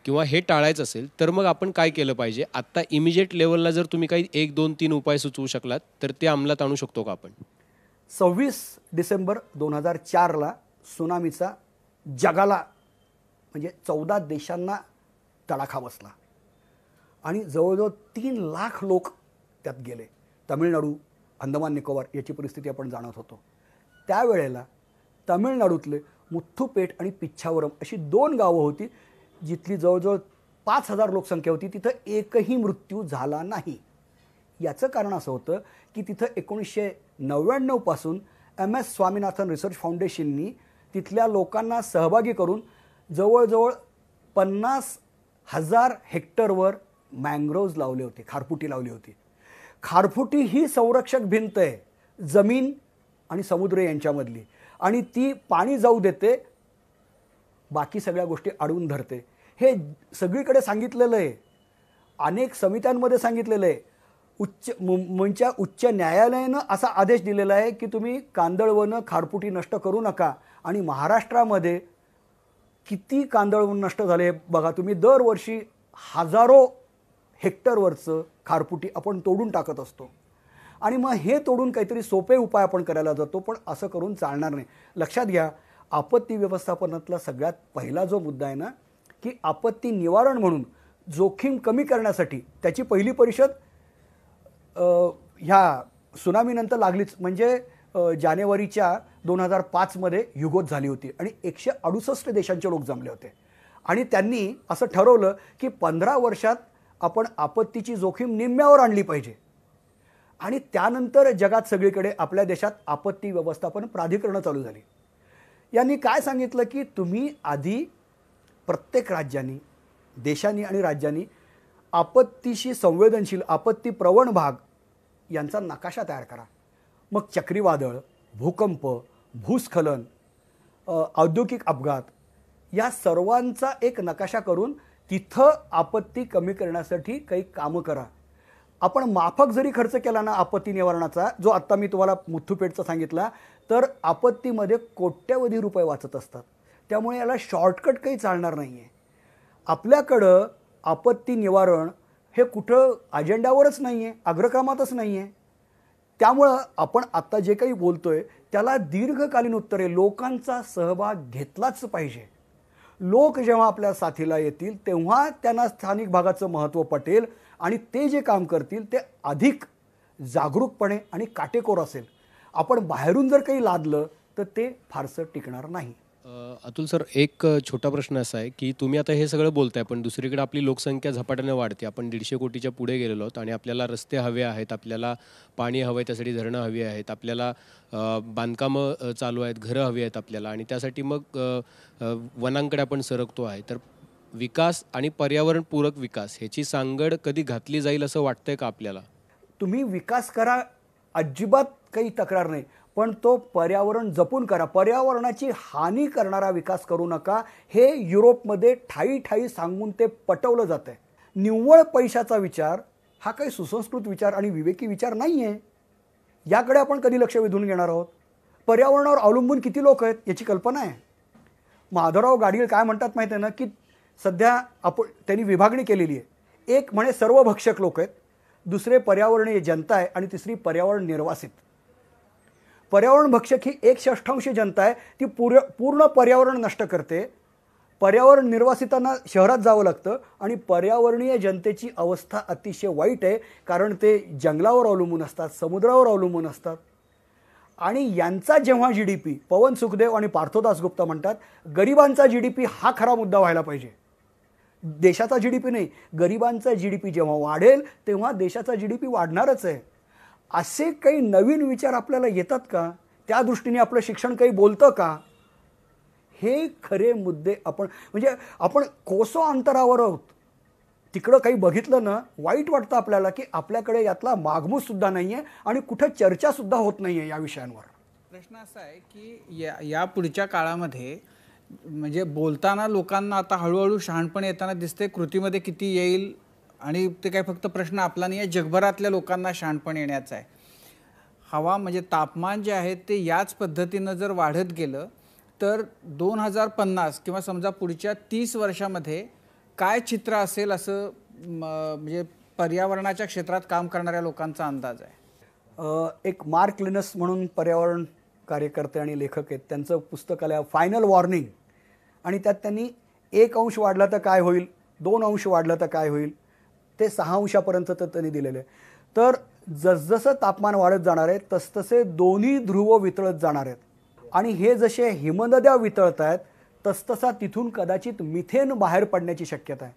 S6: किंवा हे टाळायचं असेल तर मग आपण काय केलं पाहिजे? आत्ता इमिजिएट लेवलला जर तुम्ही काही 1, 2, 3 उपाय सुचवू शकलात तर ते अंमलात आणू शकतो का आपण?
S2: 26 डिसेंबर 2004ला सुनामीचा जगाला म्हणजे 14 देशांना तडाखा बसला आणि जवळजवळ 3 लाख लोक त्यात गेले. तमिळनाडू, अंदमान निकोबार याची परिस्थिती आपण जाणत होतो. त्यावेळेला तमिळनाडूतले मुथ्थुपेट आणि पिच्छावरम अशी 2 गावं होती जिथली जवळजवळ 5,000 लोकसंख्या होती. तिथं एकही मृत्यू झाला नाही. याचं कारण असं होतं की तिथं 1999 पासून MS स्वामीनाथन रिसर्च फाउंडेशननी तिथल्या लोकांना सहभागी करून जवळजवळ 50,000 हेक्टरवर मँग्रोव्ज लावले होते, खारफुटी लावली होती. खारफुटी ही संरक्षक भिंत आहे जमीन आणि समुद्र यांच्यामधली आणि ती पाणी जाऊ देते, बाकी सगळ्या गोष्टी अडवून धरते. हे सगळीकडे सांगितलेलं आहे, अनेक समित्यांमध्ये सांगितलेलं आहे. मुंबईच्या उच्च न्यायालयानं असा आदेश दिलेला आहे की तुम्ही कांदळवनं खारफुटी नष्ट करू नका. आणि महाराष्ट्रामध्ये किती कांदळवन नष्ट झाले बघा तुम्ही. दरवर्षी हजारो हेक्टरवरचं खारफुटी आपण तोडून टाकत असतो आणि मग हे तोडून काहीतरी सोपे उपाय आपण करायला जातो, पण असं करून चालणार नाही. लक्षात घ्या, आपत्ती व्यवस्थापनातला सगळ्यात पहिला जो मुद्दा आहे ना की आपत्ती निवारण म्हणून जोखीम कमी करण्यासाठी त्याची पहिली परिषद ह्या सुनामीनंतर लागलीच. म्हणजे जानेवारीच्या 2005मध्ये युगोत झाली होती आणि 168 देशांचे लोक जमले होते आणि त्यांनी असं ठरवलं की 15 वर्षात आपण आपत्तीची जोखीम निम्म्यावर आणली पाहिजे. आणि त्यानंतर जगात सगळीकडे आपल्या देशात आपत्ती व्यवस्थापन प्राधिकरणं चालू झाली. यांनी काय सांगितलं की तुम्ही आधी प्रत्येक राज्यांनी, देशांनी आणि राज्यांनी आपत्तीशी संवेदनशील, आपत्ती प्रवण भाग यांचा नकाशा तयार करा. मग चक्रीवादळ, भूकंप, भूस्खलन, औद्योगिक अपघात या सर्वांचा एक नकाशा करून तिथं आपत्ती कमी करण्यासाठी काही कामं करा. आपण माफक जरी खर्च केला ना आपत्ती निवारणाचा, जो आत्ता मी तुम्हाला मुथ्थुपेटचा सांगितला, तर आपत्तीमध्ये कोट्यवधी रुपये वाचत असतात. त्यामुळे याला शॉर्टकट काही चालणार नाही आहे. आपल्याकडं आपत्ती निवारण हे कुठं अजेंड्यावरच नाही आहे, अग्रक्रमातच नाही आहे. त्यामुळं आपण आत्ता जे काही बोलतोय त्याला दीर्घकालीन उत्तर आहे. लोकांचा सहभाग घेतलाच पाहिजे. लोक जेव्हा आपल्या साथीला येतील तेव्हा त्यांना स्थानिक भागाचं महत्त्व पटेल आणि ते जे काम करतील ते अधिक जागरूकपणे आणि काटेकोर असेल. आपण बाहेरून जर काही लादलं तर ते फारसं टिकणार नाही.
S6: अतुल सर, एक छोटा प्रश्न असा आहे की तुम्ही आता हे सगळं बोलताय, पण दुसरीकडे आपली लोकसंख्या झपाट्याने वाढते. आपण 150 कोटीच्या पुढे गेलेलो आहोत आणि आपल्याला रस्ते हवे आहेत, आपल्याला पाणी हवं आहे, त्यासाठी धरणं हवी आहेत, आपल्याला बांधकामं चालू आहेत, घरं हवी आहेत आपल्याला, आणि त्यासाठी मग वनांकडे आपण सरकतो आहे. तर विकास आणि पर्यावरणपूरक विकास ह्याची सांगड कधी घातली जाईल असं वाटतंय का आपल्याला?
S2: तुम्ही विकास करा, अजिबात काही तक्रार नाही, पण तो पर्यावरण जपून करा. पर्यावरणाची हानी करणारा विकास करू नका. हे युरोपमध्ये ठाई ठाई सांगून ते पटवलं जातं आहे. निव्वळ पैशाचा विचार हा काही सुसंस्कृत विचार आणि विवेकी विचार नाही आहे. याकडे आपण कधी लक्ष वेधून घेणार आहोत? पर्यावरणावर अवलंबून किती लोक आहेत याची कल्पना आहे? माधवराव गाडगीळ काय म्हणतात माहिती आहे ना की सध्या त्यांनी विभागणी केलेली आहे. एक म्हणे सर्व भक्षक लोक आहेत, दुसरे पर्यावरणीय जनता आहे आणि तिसरी पर्यावरण निर्वासित. पर्यावरण भक्षक ही 1/6 जनता आहे, ती पूर्ण पर्यावरण नष्ट करते पर्यावरण निर्वासितांना शहरात जावं लागतं आणि पर्यावरणीय जनतेची अवस्था अतिशय वाईट आहे, कारण ते जंगलावर अवलंबून असतात, समुद्रावर अवलंबून असतात. आणि यांचा जेव्हा GDP, पवन सुखदेव आणि पार्थो दासगुप्ता म्हणतात गरिबांचा GDP हा खरा मुद्दा व्हायला पाहिजे, देशाचा GDP नाही. गरिबांचा GDP जेव्हा वाढेल तेव्हा देशाचा GDP वाढणारच आहे. असे काही नवीन विचार आपल्याला येतात का? त्या दृष्टीने आपलं शिक्षण काही बोलतं का? हे खरे मुद्दे म्हणजे आपण कोसो अंतरावर आहोत. तिकडं काही बघितलं ना वाईट वाटतं आपल्याला की आपल्याकडे यातला मागमूस सुद्धा नाही आहे आणि कुठं चर्चा सुद्धा होत नाही आहे या विषयांवर.
S3: प्रश्न असा आहे की या पुढच्या काळामध्ये म्हणजे बोलताना लोकांना आता हळूहळू शहाणपण येताना दिसते, कृतीमध्ये किती येईल आणि ते काय फक्त प्रश्न आपला नाही आहे, जगभरातल्या लोकांना शहाणपण येण्याचं आहे. हवा म्हणजे तापमान जे आहे ते याच पद्धतीनं जर वाढत गेलं तर 2050 किंवा समजा पुढच्या 30 वर्षामध्ये काय चित्र असेल असं म्हणजे पर्यावरणाच्या क्षेत्रात काम करणाऱ्या लोकांचा अंदाज आहे.
S2: एक मार्क लिनस म्हणून पर्यावरण कार्यकर्ते आणि लेखक आहेत, त्यांचं पुस्तक आलं फायनल वॉर्निंग, आणि त्यात त्यांनी 1 अंश वाढला तर काय होईल, 2 अंश वाढलं तर काय होईल, ते 6 अंशापर्यंत तर त्यांनी दिलेलं आहे. तर जसजसं तापमान वाढत जाणार आहे तसतसे दोन्ही ध्रुव वितळत जाणार आहेत. आणि हे जसे हिमनद्या वितळत आहेत तसतसा तिथून कदाचित मिथेन बाहेर पडण्याची शक्यता आहे.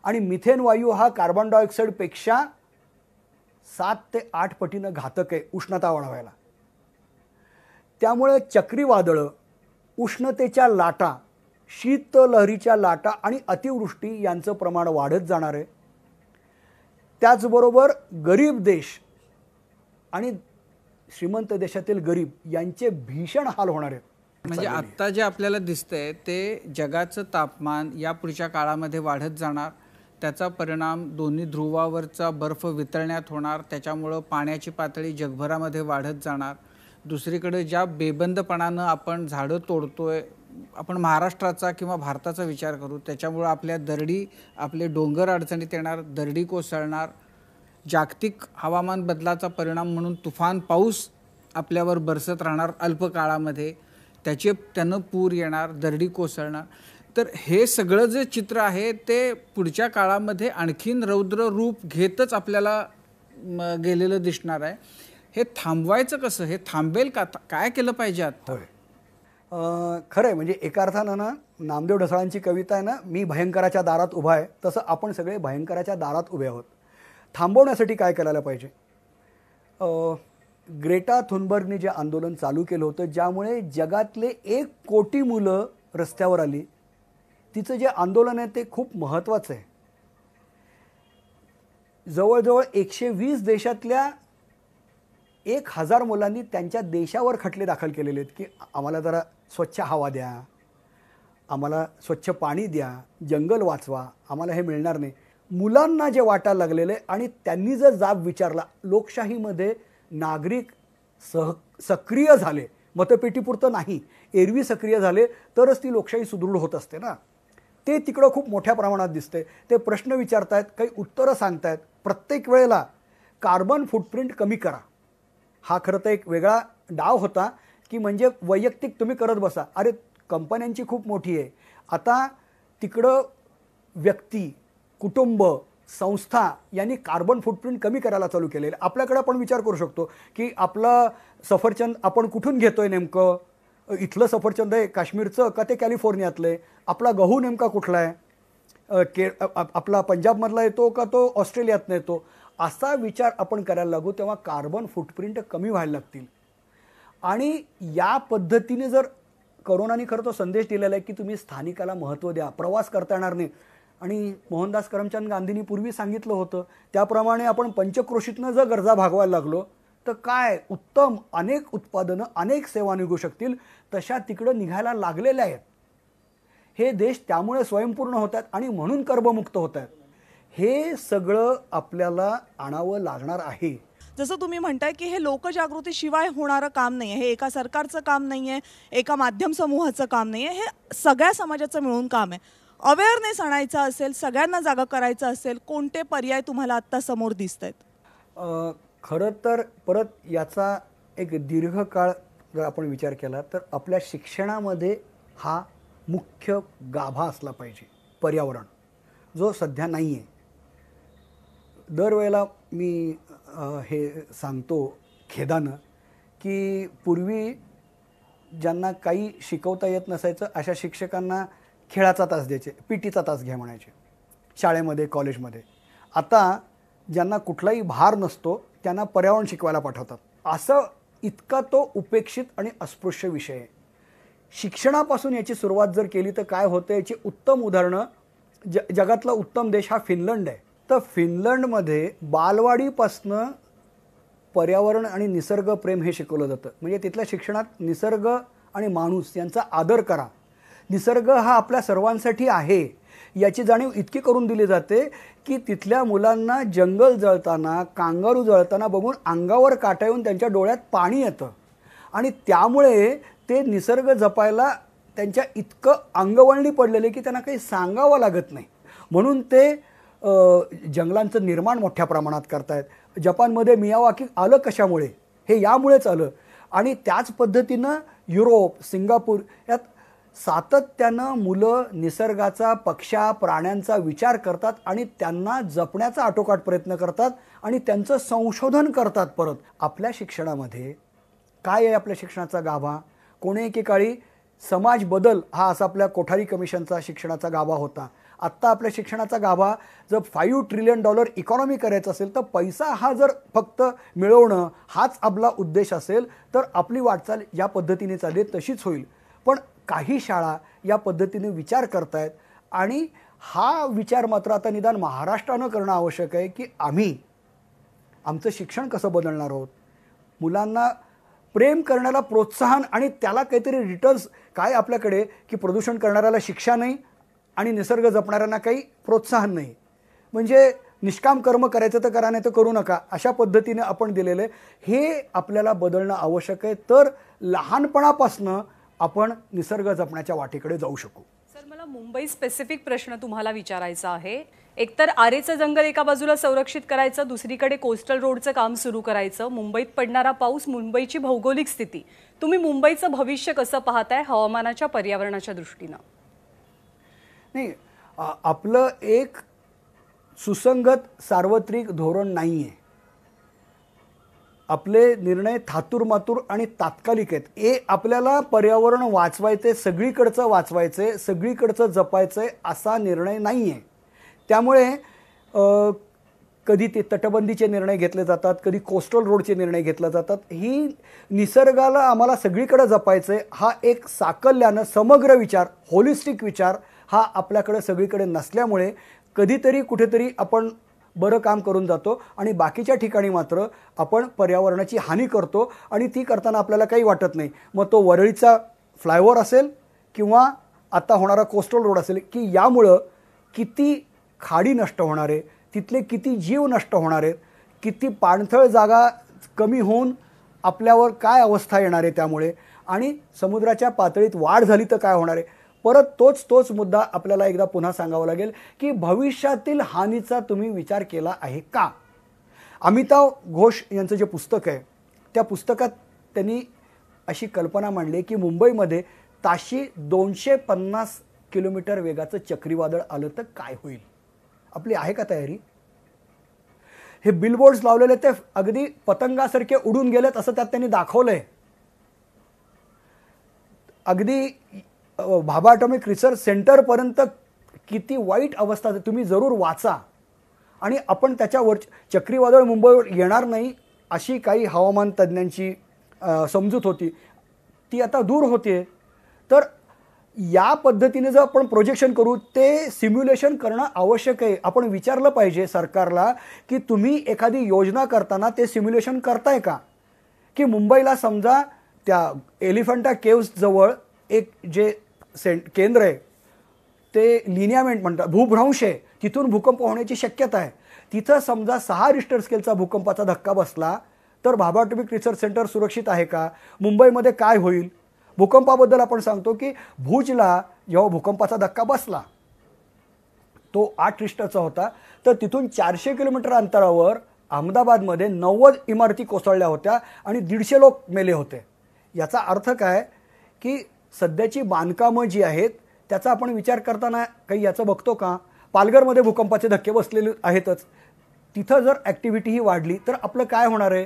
S2: आणि मिथेन वायू हा कार्बन डायऑक्साईडपेक्षा 7 ते 8 पटीनं घातक आहे उष्णता वाढवायला. त्यामुळे चक्रीवादळं, उष्णतेच्या लाटा, शीतलहरीच्या लाटा आणि अतिवृष्टी यांचं प्रमाण वाढत जाणार आहे. त्याचबरोबर गरीब देश आणि श्रीमंत देशातील गरीब यांचे भीषण हाल होणार आहेत.
S3: म्हणजे आत्ता जे आपल्याला दिसतंय ते जगाचं तापमान या पुढच्या काळामध्ये वाढत जाणार, त्याचा परिणाम दोन्ही ध्रुवावरचा बर्फ वितळण्यात होणार, त्याच्यामुळं पाण्याची पातळी जगभरामध्ये वाढत जाणार. दुसरीकडे ज्या बेबंदपणानं आपण झाडं तोडतोय, आपण महाराष्ट्राचा किंवा भारताचा विचार करू, त्याच्यामुळं आपल्या दरडी, आपले डोंगर अडचणीत येणार, दरडी कोसळणार. जागतिक हवामान बदलाचा परिणाम म्हणून तुफान पाऊस आपल्यावर बरसत राहणार अल्प काळामध्ये, त्यानं पूर येणार, दरडी कोसळणार. तर हे सगळं जे चित्र आहे ते पुढच्या काळामध्ये आणखीन रौद्र रूप घेतच आपल्याला गेलेलं दिसणार आहे. हे थांबवायचं कसं, हे थांबेल का, काय केलं पाहिजे आता?
S2: खरं आहे. म्हणजे एका अर्थानं ना नामदेव ढसाळांची कविता आहे ना, मी भयंकराच्या दारात उभा आहे, तसं आपण सगळे भयंकराच्या दारात उभे आहोत. थांबवण्यासाठी काय करायला पाहिजे? ग्रेटा थुनबर्गने जे आंदोलन चालू केलं होतं, ज्यामुळे जगातले 1 कोटी मुलं रस्त्यावर आली, तिचं जे आंदोलन आहे ते खूप महत्त्वाचं आहे. जवळजवळ 120 देशातल्या 1000 मुलांनी त्यांच्या देशावर खटले दाखल केलेले आहेत की आम्हाला जरा स्वच्छ हवा द्या, आम्हाला स्वच्छ पाणी द्या, जंगल वाचवा, आम्हाला हे मिळणार नाही. मुलांना जे वाटायला लागलेलं आहे आणि त्यांनी जर जाब विचारला, लोकशाहीमध्ये नागरिक सक्रिय झाले, मतपेटीपुरतं नाही, एरवी सक्रिय झाले तरच ती लोकशाही सुदृढ होत असते ना. ते तिकडं खूप मोठ्या प्रमाणात दिसते. ते प्रश्न विचारतायत, काही उत्तरं सांगतायत. प्रत्येक वेळेला कार्बन फुटप्रिंट कमी करा हा खरं तर एक वेगळा डाव होता की म्हणजे वैयक्तिक तुम्ही करत बसा. अरे कंपन्यांची खूप मोठी आहे. आता तिकडं व्यक्ती, कुटुंब, संस्था यांनी कार्बन फुटप्रिंट कमी करायला चालू केलेलं. आपल्याकडे आपण विचार करू शकतो की आपलं सफरचंद आपण कुठून घेतोय, नेमकं इथलं सफरचंद आहे काश्मीरचं का ते कॅलिफोर्नियातलं आहे, आपला गहू नेमका कुठला आहे, आपला पंजाबमधला येतो का तो ऑस्ट्रेलियातनं येतो, असा विचार आपण करायला लागू तेव्हा कार्बन फुटप्रिंट कमी व्हायला लागतील. आणि या पद्धतीने जर करोनाने खरं तो संदेश दिलेला आहे की तुम्ही स्थानिकाला महत्त्व द्या, प्रवास करता येणार नाही. आणि मोहनदास करमचंद गांधींनी पूर्वी सांगितलं होतं त्याप्रमाणे आपण पंचक्रोशीतनं जर गरजा भागवायला लागलो तर काय उत्तम अनेक उत्पादनं, अनेक सेवा निघू शकतील. तशा तिकडं निघायला लागलेल्या आहेत. हे देश त्यामुळे स्वयंपूर्ण होत आहेत आणि म्हणून कर्बमुक्त होत आहेत. हे सगळं आपल्याला आणावं लागणार आहे.
S7: जसं तुम्ही म्हणताय की हे लोकजागृतीशिवाय होणारं काम नाही आहे, हे एका सरकारचं काम नाही आहे, एका माध्यम समूहाचं काम नाही आहे, हे सगळ्या समाजाचं मिळून काम आहे. अवेअरनेस आणायचा असेल, सगळ्यांना जागा करायचं असेल, कोणते पर्याय तुम्हाला आत्ता समोर दिसत आहेत?
S2: खरं तर परत याचा एक दीर्घकाळ जर आपण विचार केला तर आपल्या शिक्षणामध्ये हा मुख्य गाभा असला पाहिजे पर्यावरण, जो सध्या नाही आहे. दरवेळेला मी हे सांगतो खेदानं की पूर्वी ज्यांना काही शिकवता येत नसायचं अशा शिक्षकांना खेळाचा तास द्यायचे, पीटीचा तास घ्या म्हणायचे शाळेमध्ये कॉलेजमध्ये. आता ज्यांना कुठलाही भार नसतो त्यांना पर्यावरण शिकवायला पाठवतात. असं इतका तो उपेक्षित आणि अस्पृश्य विषय आहे. शिक्षणापासून याची सुरुवात जर केली तर काय होतं याची उत्तम उदाहरणं जगातला उत्तम देश हा फिनलंड आहे. तर फिनलंडमध्ये बालवाडीपासनं पर्यावरण आणि निसर्ग प्रेम हे शिकवलं जातं. म्हणजे तिथल्या शिक्षणात निसर्ग आणि माणूस यांचा आदर करा, निसर्ग हा आपल्या सर्वांसाठी आहे याची जाणीव इतकी करून दिली जाते की तिथल्या मुलांना जंगल जळताना, कांगारू जळताना बघून अंगावर काटा येऊन त्यांच्या डोळ्यात पाणी येतं आणि त्यामुळे ते निसर्ग जपायला त्यांच्या इतकं अंगवळणी पडलेले की त्यांना काही सांगावं लागत नाही. म्हणून ते जंगलांचं निर्माण मोठ्या प्रमाणात करतायत. जपानमध्ये मियावाकी आलं कशामुळे? हे यामुळेच आलं. आणि त्याच पद्धतीनं युरोप, सिंगापूर यात सातत्यानं मुलं निसर्गाचा, पक्ष्या, प्राण्यांचा विचार करतात आणि त्यांना जपण्याचा आटोकाट प्रयत्न करतात आणि त्यांचं संशोधन करतात. परत आपल्या शिक्षणामध्ये काय आहे? आपल्या शिक्षणाचा गाभा कोणी एकेकाळी समाज बदल हा असा आपल्या कोठारी कमिशनचा शिक्षणाचा गाभा होता. आत्ता आपल्या शिक्षणाचा गाभा जर $5 ट्रिलियन इकॉनॉमी करायचं असेल तर पैसा हा जर फक्त मिळवणं हाच आपला उद्देश असेल तर आपली वाटचाल या पद्धतीने चालेल तशीच होईल. पण काही शाळा या पद्धतीने विचार करतायत आणि हा विचार मात्र आता निदान महाराष्ट्रानं करणं आवश्यक आहे की आम्ही आमचं शिक्षण कसं बदलणार आहोत. मुलांना प्रेम करण्याला प्रोत्साहन आणि त्याला काहीतरी रिटर्न्स काय आपल्याकडे की प्रदूषण करणाऱ्याला शिक्षा नाही आणि निसर्ग जपणाऱ्यांना काही प्रोत्साहन नाही. म्हणजे निष्काम कर्म करायचं तर करा नाही तर करू नका अशा पद्धतीने आपण दिलेलं आहे. हे आपल्याला बदलणं आवश्यक आहे तर लहानपणापासनं आपण निसर्ग जपण्याच्या वाटेकडे जाऊ शकू.
S1: सर मला मुंबई स्पेसिफिक प्रश्न तुम्हाला विचारायचा आहे. एकतर आरेचं जंगल एका बाजूला संरक्षित करायचं, दुसरीकडे कोस्टल रोडचं काम सुरू करायचं, मुंबईत पडणारा पाऊस, मुंबईची भौगोलिक स्थिती, तुम्ही मुंबईचं भविष्य कसं पाहताय हवामानाच्या पर्यावरणाच्या दृष्टीनं?
S2: नाही, आपलं एक सुसंगत सार्वत्रिक धोरण नाही आहे. आपले निर्णय थातूरमातूर आणि तात्कालिक आहेत. आपल्याला पर्यावरण वाचवायचे, सगळीकडचं वाचवायचे, सगळीकडचं जपायचं असा निर्णय नाही आहे. त्यामुळे कधी ते तटबंदीचे निर्णय घेतले जातात, कधी कोस्टल रोडचे निर्णय घेतले जातात. ही निसर्गाला आम्हाला सगळीकडे जपायचं आहे हा एक साकल्यानं समग्र विचार, होलिस्टिक विचार हा आपल्याकडे सगळीकडे नसल्यामुळे कधीतरी कुठेतरी आपण बरं काम करून जातो आणि बाकीच्या ठिकाणी मात्र आपण पर्यावरणाची हानी करतो आणि ती करताना आपल्याला काही वाटत नाही. मग तो वरळीचा फ्लायओव्हर असेल किंवा आता होणारा कोस्टल रोड असेल की यामुळं किती खाडी नष्ट होणार आहे, तिथले किती जीव नष्ट होणार आहेत, किती पाणथळ जागा कमी होऊन आपल्यावर काय अवस्था येणार आहे त्यामुळे, आणि समुद्राच्या पातळीत वाढ झाली तर काय होणार आहे. परत तोच मुद्दा आपल्याला एकदा पुन्हा सांगावा लागेल की भविष्यातील हानीचा तुम्ही विचार केला आहे का. अमिताभ घोष यांचं जे पुस्तक आहे त्या पुस्तकात त्यांनी अशी कल्पना मांडली की मुंबईमध्ये ताशी 250 किलोमीटर वेगाचं चक्रीवादळ आलं तर काय होईल. आपली आहे का तयारी? हे बिलबोर्ड्स लावलेले ते अगदी पतंगासारखे उडून गेलेत असं त्यात त्यांनी दाखवलंय. अगदी भाभा ॲटॉमिक रिसर्च सेंटरपर्यंत किती वाईट अवस्था आहे तुम्ही जरूर वाचा. आणि आपण त्याच्यावर चक्रीवादळ मुंबईवर येणार नाही अशी काही हवामान तज्ज्ञांची समजूत होती ती आता दूर होते. तर या पद्धतीने जर आपण प्रोजेक्शन करू ते सिम्युलेशन करणं आवश्यक आहे. आपण विचारलं पाहिजे सरकारला की तुम्ही एखादी योजना करताना ते सिम्युलेशन करताय का. की मुंबईला समजा त्या एलिफंटा केव्स जवळ एक जे केंद्र आहे ते लिनियामेंट म्हणतात, भूभ्रंश आहे, तिथून भूकंप होण्याची शक्यता आहे. तिथं समजा 6 रिश्टर स्केलचा भूकंपाचा धक्का बसला तर भाभा ॲटॉमिक रिसर्च सेंटर सुरक्षित आहे का. मुंबईमध्ये काय होईल. भूकंपाबद्दल आपण सांगतो की भुजला जेव्हा भूकंपाचा धक्का बसला तो 8 रिश्टरचा होता तर तिथून 400 किलोमीटर अंतरावर अहमदाबादमध्ये 90 इमारती कोसळल्या होत्या आणि 150 लोक मेले होते. याचा अर्थ काय की सध्याची बांधकामं जी आहेत त्याचा आपण विचार करताना काही याचं बघतो का? पालघरमध्ये भूकंपाचे धक्के बसलेले आहेतच, तिथं जर ॲक्टिव्हिटी ही वाढली तर आपलं काय होणार आहे?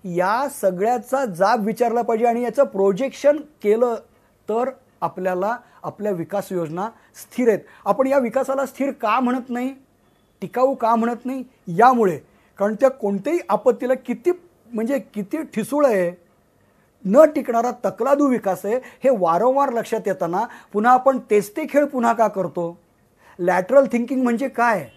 S2: या सगळ्याचा जाब विचारला पाहिजे आणि याचं प्रोजेक्शन केलं तर आपल्याला आपल्या विकास योजना स्थिर आहेत. आपण या विकासाला स्थिर का म्हणत नाही, टिकाऊ का म्हणत नाही? यामुळे, कारण त्या कोणत्याही आपत्तीला किती ठिसूळ आहे, न टिकणारा तकलादू विकास आहे, हे वारंवार लक्षात येताना पुन्हा आपण तेच ते खेळ पुन्हा का करतो? लॅटरल थिंकिंग म्हणजे काय?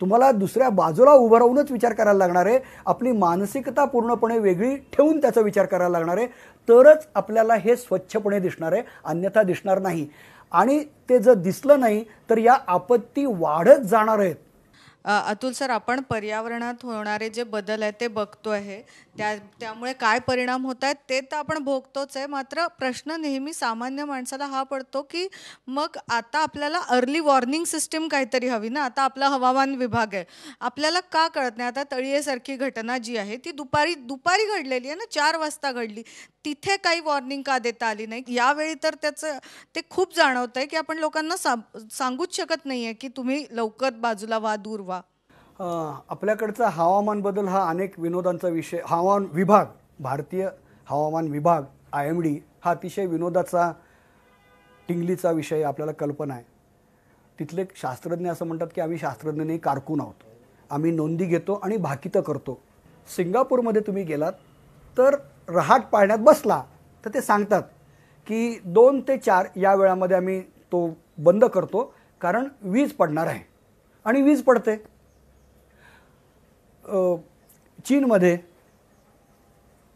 S2: तुम्हाला दुसऱ्या बाजूला उभं राहूनच विचार करायला लागणार आहे. आपली मानसिकता पूर्णपणे वेगळी ठेवून त्याचा विचार करायला लागणार आहे, तरच आपल्याला हे स्वच्छपणे दिसणार आहे, अन्यथा दिसणार नाही. आणि ते जर दिसलं नाही तर या आपत्ती वाढत जाणार आहेत.
S4: अतुल सर, आपण पर्यावरणात होणारे जे बदल आहेत ते बघतो आहे, त्यामुळे काय परिणाम होत आहेत ते तर आपण भोगतोच आहे. मात्र प्रश्न नेहमी सामान्य माणसाला हा पडतो की मग आता आपल्याला अर्ली वॉर्निंग सिस्टीम काहीतरी हवी ना. आता आपला हवामान विभाग आहे, आपल्याला का कळत नाही? आता तळीयेसारखी घटना जी आहे ती दुपारी घडलेली आहे ना, 4 वाजता घडली, तिथे काही वॉर्निंग का देता आली नाही? यावेळी तर त्याचं ते खूप जाणवत आहे की आपण लोकांना सांगूच शकत नाही आहे की तुम्ही लवकर बाजूला व्हा, दूर व्हा.
S2: आपल्याकडचा हवामान बदल हा अनेक विनोदांचा विषय. हवामान विभाग, भारतीय हवामान विभाग IMD हा अतिशय विनोदाचा, टिंगलीचा विषय आपल्याला कल्पना आहे. तिथले शास्त्रज्ञ असं म्हणतात की आम्ही शास्त्रज्ञ नाही, कारकून आहोत. आम्ही नोंदी घेतो आणि भाकितं करतो. सिंगापूरमध्ये तुम्ही गेलात तर रहाट पाळण्यात बसला तर ते सांगतात की 2 ते 4 या वेळामध्ये आम्ही तो बंद करतो, कारण वीज पडणार आहे, आणि वीज पडते. चीनमध्ये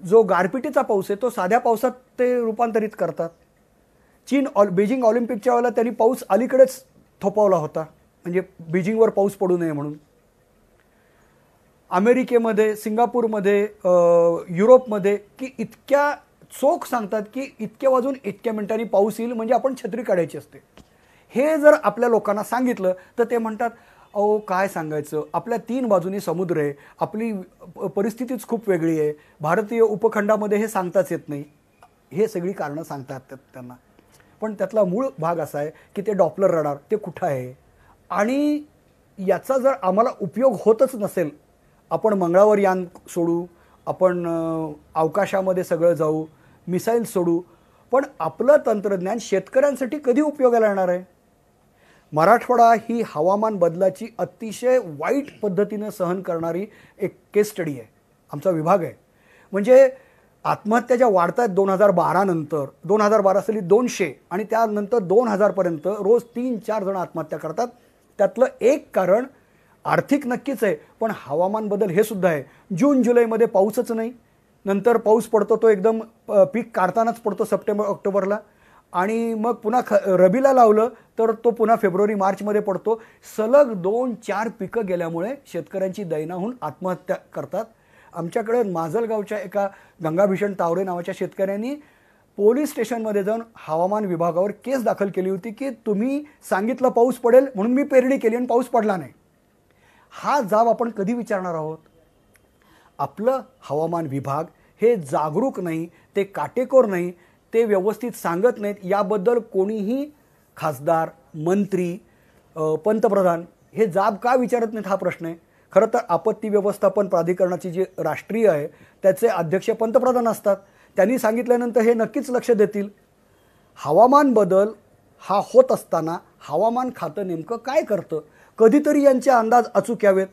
S2: जो गारपिटीचा पाऊस आहे तो साध्या पावसात ते रूपांतरित करतात. बीजिंग ऑलिम्पिकच्या वेळेला त्यांनी पाऊस अलीकडेच थोपवला होता, म्हणजे बीजिंगवर पाऊस पडू नये म्हणून. अमेरिकेमध्ये, सिंगापूरमध्ये, युरोपमध्ये की इतक्या चोख सांगतात की इतक्या वाजून इतक्या मिनिटांनी पाऊस येईल, म्हणजे आपण छत्री काढायची असते. हे जर आपल्या लोकांना सांगितलं तर ते म्हणतात अहो काय सांगायचं, आपल्या 3 बाजूनी समुद्र आहे, आपली परिस्थितीच खूप वेगळी आहे, भारतीय उपखंडामध्ये हे सांगताच येत नाही. हे सगळी कारणं सांगतात त्यांना. पण त्यातला मूळ भाग असा आहे की ते डॉपलर रडार ते कुठं आहे, आणि याचा जर आम्हाला उपयोग होतच नसेल, आपण मंगळावर यान सोडू, आपण अवकाशामध्ये सगळं जाऊ, मिसाईल सोडू, पण आपलं तंत्रज्ञान शेतकऱ्यांसाठी कधी उपयोगाला येणार आहे? मराठवाडा ही हवामान बदलाची अतिशय वाईट पद्धतीनं सहन करणारी एक केस स्टडी आहे, आमचा विभाग आहे. म्हणजे आत्महत्या ज्या वाढत आहेत 2012 नंतर, 2012 साली 200 आणि त्यानंतर 2000 पर्यंत रोज 3-4 जण आत्महत्या करतात. त्यातलं एक कारण आर्थिक नक्कीच आहे, पण हवामान बदल हे सुद्धा आहे. जून जुलैमध्ये पाऊसच नाही, नंतर पाऊस पडतो तो एकदम पीक काढतानाच पडतो सप्टेंबर ऑक्टोबरला, आणि मग पुन्हा रबीला लावलं तर तो पुन्हा फेब्रुवारी मार्चमध्ये पडतो. सलग 2-4 पिकं गेल्यामुळे शेतकऱ्यांची दैना होऊन आत्महत्या करतात. आमच्याकडे माजलगावच्या एका गंगाभीषण तावरे नावाच्या शेतकऱ्यांनी पोलीस स्टेशनमध्ये जाऊन हवामान विभागावर केस दाखल केली होती की तुम्ही सांगितलं पाऊस पडेल म्हणून मी पेरणी केली आणि पाऊस पडला नाही. हा जाब आपण कधी विचारणार आहोत? आपलं हवामान विभाग हे जागरूक नाही, ते काटेकोर नाही, ते व्यवस्थित सांगत नाहीत. याबद्दल कोणीही खासदार, मंत्री, पंतप्रधान हे जाब का विचारत नाहीत हा प्रश्न आहे. खरं तर आपत्ती व्यवस्थापन प्राधिकरणाची जी राष्ट्रीय आहे त्याचे अध्यक्ष पंतप्रधान असतात. त्यांनी सांगितल्यानंतर हे नक्कीच लक्ष देतील. हवामान बदल हा होत असताना हवामान खातं नेमकं काय करतं? कधीतरी यांचे अंदाज अचूक यावेत.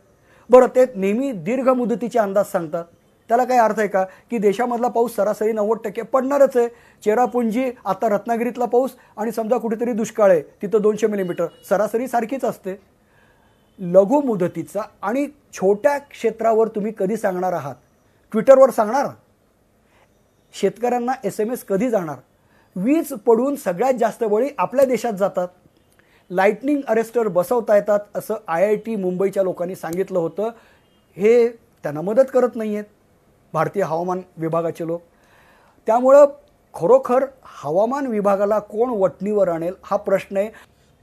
S2: बरं, ते नेहमी दीर्घ मुदतीचे अंदाज सांगतात, त्याला काय अर्थ आहे का? की देशामधला पाऊस सरासरी 90% पडणारच आहे. चेरापुंजी आता रत्नागिरीतला पाऊस आणि समजा कुठेतरी दुष्काळ आहे तिथं 200 मिलीमीटर, सरासरी सारखीच असते. लघु मुदतीचा आणि छोट्या क्षेत्रावर तुम्ही कधी सांगणार आहात? ट्विटरवर सांगणार? शेतकऱ्यांना SMS कधी जाणार? वीज पडून सगळ्यात जास्त बळी आपल्या देशात जातात. लाईटनिंग अरेस्टर बसवता येतात असं IIT मुंबईच्या लोकांनी सांगितलं होतं. हे त्यांना मदत करत नाही आहेत भारतीय हवामान विभागाचे लोक. त्यामुळं खरोखर हवामान विभागाला कोण वटणीवर आणेल हा प्रश्न आहे.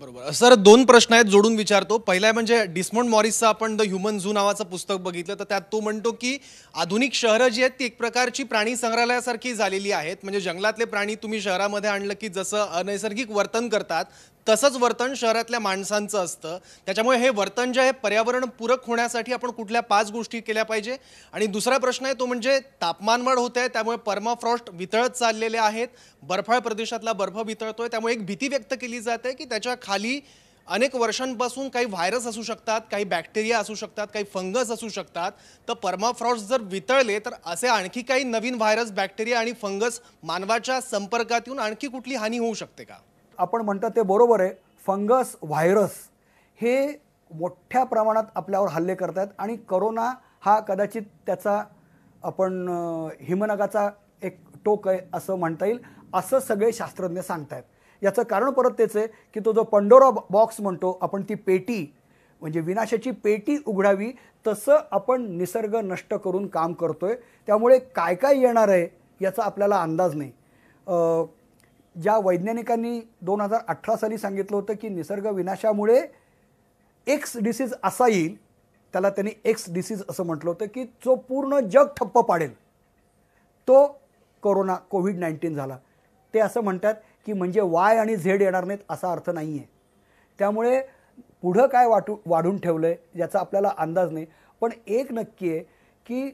S5: बरोबर सर, 2 प्रश्न आहेत, जोडून विचारतो. पहिला आहे म्हणजे डिसमंड मॉरिसचं आपण द ह्युमन झू नावाचं पुस्तक बघितलं तर त्यात तो म्हणतो की आधुनिक शहरं जी आहेत ती एक प्रकारची प्राणी संग्रहालयासारखी झालेली आहेत. म्हणजे जंगलातले प्राणी तुम्ही शहरामध्ये आणलं की जसं अनैसर्गिक वर्तन करतात तसंच वर्तन शहरातल्या माणसांचं असतं. त्याच्यामुळे हे वर्तन जे आहे पर्यावरणपूरक होण्यासाठी आपण कुठल्या 5 गोष्टी केल्या पाहिजे. आणि दुसरा प्रश्न आहे तो म्हणजे तापमानवाढ होते आहे, त्यामुळे परमाफ्रॉस्ट वितळत चाललेले आहेत, बर्फाळ प्रदेशातला बर्फ वितळतोय. त्यामुळे एक भीती व्यक्त केली जाते की त्याच्या खाली अनेक वर्षांपासून काही व्हायरस असू शकतात, काही बॅक्टेरिया असू शकतात, काही फंगस असू शकतात. तर परमाफ्रॉस्ट जर वितळले तर असे आणखी काही नवीन व्हायरस, बॅक्टेरिया आणि फंगस मानवाच्या संपर्कात येऊन आणखी कुठली हानी होऊ शकते का?
S2: आपण म्हणता ते बरोबर आहे. फंगस, व्हायरस हे मोठ्या प्रमाणात आपल्यावर हल्ले करतात आणि कोरोना हा कदाचित त्याचा आपण हिमनगाचा एक टोक आहे असं म्हणता येईल, असं सगळे शास्त्रज्ञ सांगतायत. याचं कारण परत तेच आहे की तो जो पंडोरा बॉक्स म्हणतो आपण, ती पेटी म्हणजे विनाशाची पेटी उघडावी, तसं आपण निसर्ग नष्ट करून काम करतोय. त्यामुळे काय काय येणार आहे याचा आपल्याला अंदाज नाही. ज्या वैज्ञानिकांनी 2018 साली सांगितलं होतं की निसर्ग विनाशामुळे एक्स डिसीज असा येईल, त्याला त्यांनी एक्स डिसीज असं म्हटलं होतं की जो पूर्ण जग ठप्प पाडेल, तो कोरोना कोविड-19 झाला. ते असं म्हणतात की म्हणजे वाय आणि झेड येणार नाहीत असा अर्थ नाही आहे. त्यामुळे पुढं काय वाढून ठेवलं आहे याचा आपल्याला अंदाज नाही. पण एक नक्की आहे की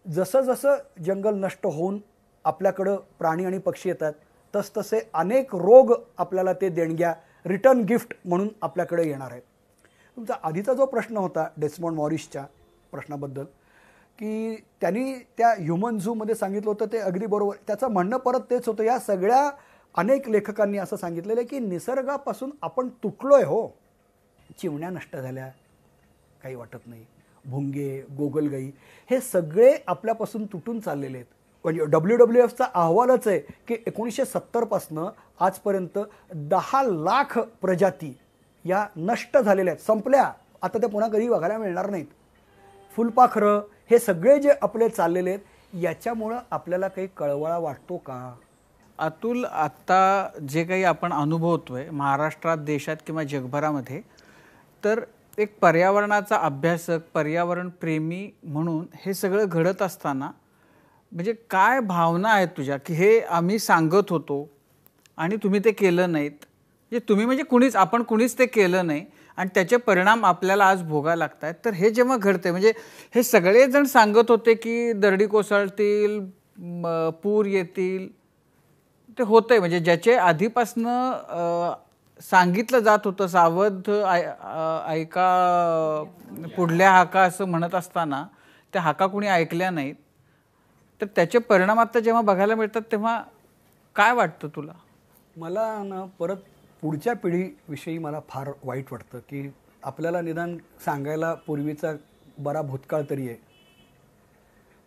S2: जसं जसं जंगल नष्ट होऊन आपल्याकडं प्राणी आणि पक्षी येतात, तसतसे अनेक रोग आपल्याला ते देणग्या रिटर्न गिफ्ट म्हणून आपल्याकडे येणार आहेत. तुमचा आधीचा जो प्रश्न होता डेस्मॉन्ड मॉरिसच्या प्रश्नाबद्दल, की त्यांनी त्या ह्युमन झूमध्ये सांगितलं होतं, ते अगदी बरोबर. त्याचं म्हणणं परत तेच होतं. या सगळ्या अनेक लेखकांनी असं सांगितलेलं आहे की निसर्गापासून आपण तुटलोय. हो, चिमण्या नष्ट झाल्या, काही वाटत नाही. भुंगे, गोगलगाई हे सगळे आपल्यापासून तुटून चाललेले आहेत. म्हणजे WWFचा अहवालच आहे की 1970 पासनं आजपर्यंत 10 लाख प्रजाती या नष्ट झालेल्या आहेत, संपल्या. आता त्या पुन्हा कधी बघायला मिळणार नाहीत. फुलपाखरं हे सगळे जे आपले चाललेले आहेत, याच्यामुळं आपल्याला काही कळवळा वाटतो का?
S3: अतुल, आत्ता जे काही आपण अनुभवतोय महाराष्ट्रात, देशात किंवा जगभरामध्ये, तर एक पर्यावरणाचा अभ्यासक, पर्यावरण प्रेमी म्हणून हे सगळं घडत असताना म्हणजे काय भावना आहेत तुझ्या, की हे आम्ही सांगत होतो आणि तुम्ही ते केलं नाहीत? म्हणजे तुम्ही म्हणजे कुणीच ते केलं नाही आणि त्याचे परिणाम आपल्याला आज भोगायला लागत आहेत. तर हे जेव्हा घडते, म्हणजे हे सगळेजण सांगत होते की दरडी कोसळतील, पूर येतील, ते होतंय. म्हणजे ज्याचे आधीपासनं सांगितलं जात होतं, सावध ऐका पुढल्या हाका असं म्हणत असताना त्या हाका कुणी ऐकल्या नाहीत. तर त्याचे परिणाम आता जेव्हा बघायला मिळतात तेव्हा काय वाटतं तुला?
S2: मला ना परत पुढच्या पिढीविषयी मला फार वाईट वाटतं की आपल्याला निदान सांगायला पूर्वीचा बरा भूतकाळ तरी आहे,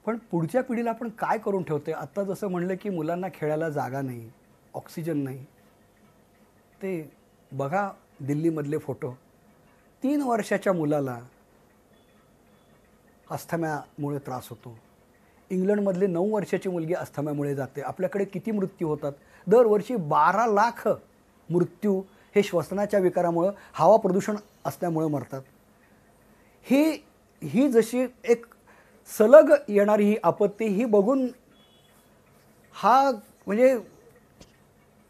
S2: पण पुढच्या पिढीला आपण काय करून ठेवते? आत्ता जसं म्हणलं की मुलांना खेळायला जागा नाही, ऑक्सिजन नाही. ते बघा दिल्लीमधले फोटो, 3 वर्षाच्या मुलाला अस्थम्यामुळे त्रास होतो. इंग्लंडमधले 9 वर्षाची मुलगी अस्थम्यामुळे जाते. आपल्याकडे किती मृत्यू होतात दरवर्षी? 12 लाख मृत्यू हे श्वसनाच्या विकारामुळं, हवा प्रदूषण असल्यामुळे मरतात. ही जशी एक सलग येणारी ही आपत्ती, ही बघून हा म्हणजे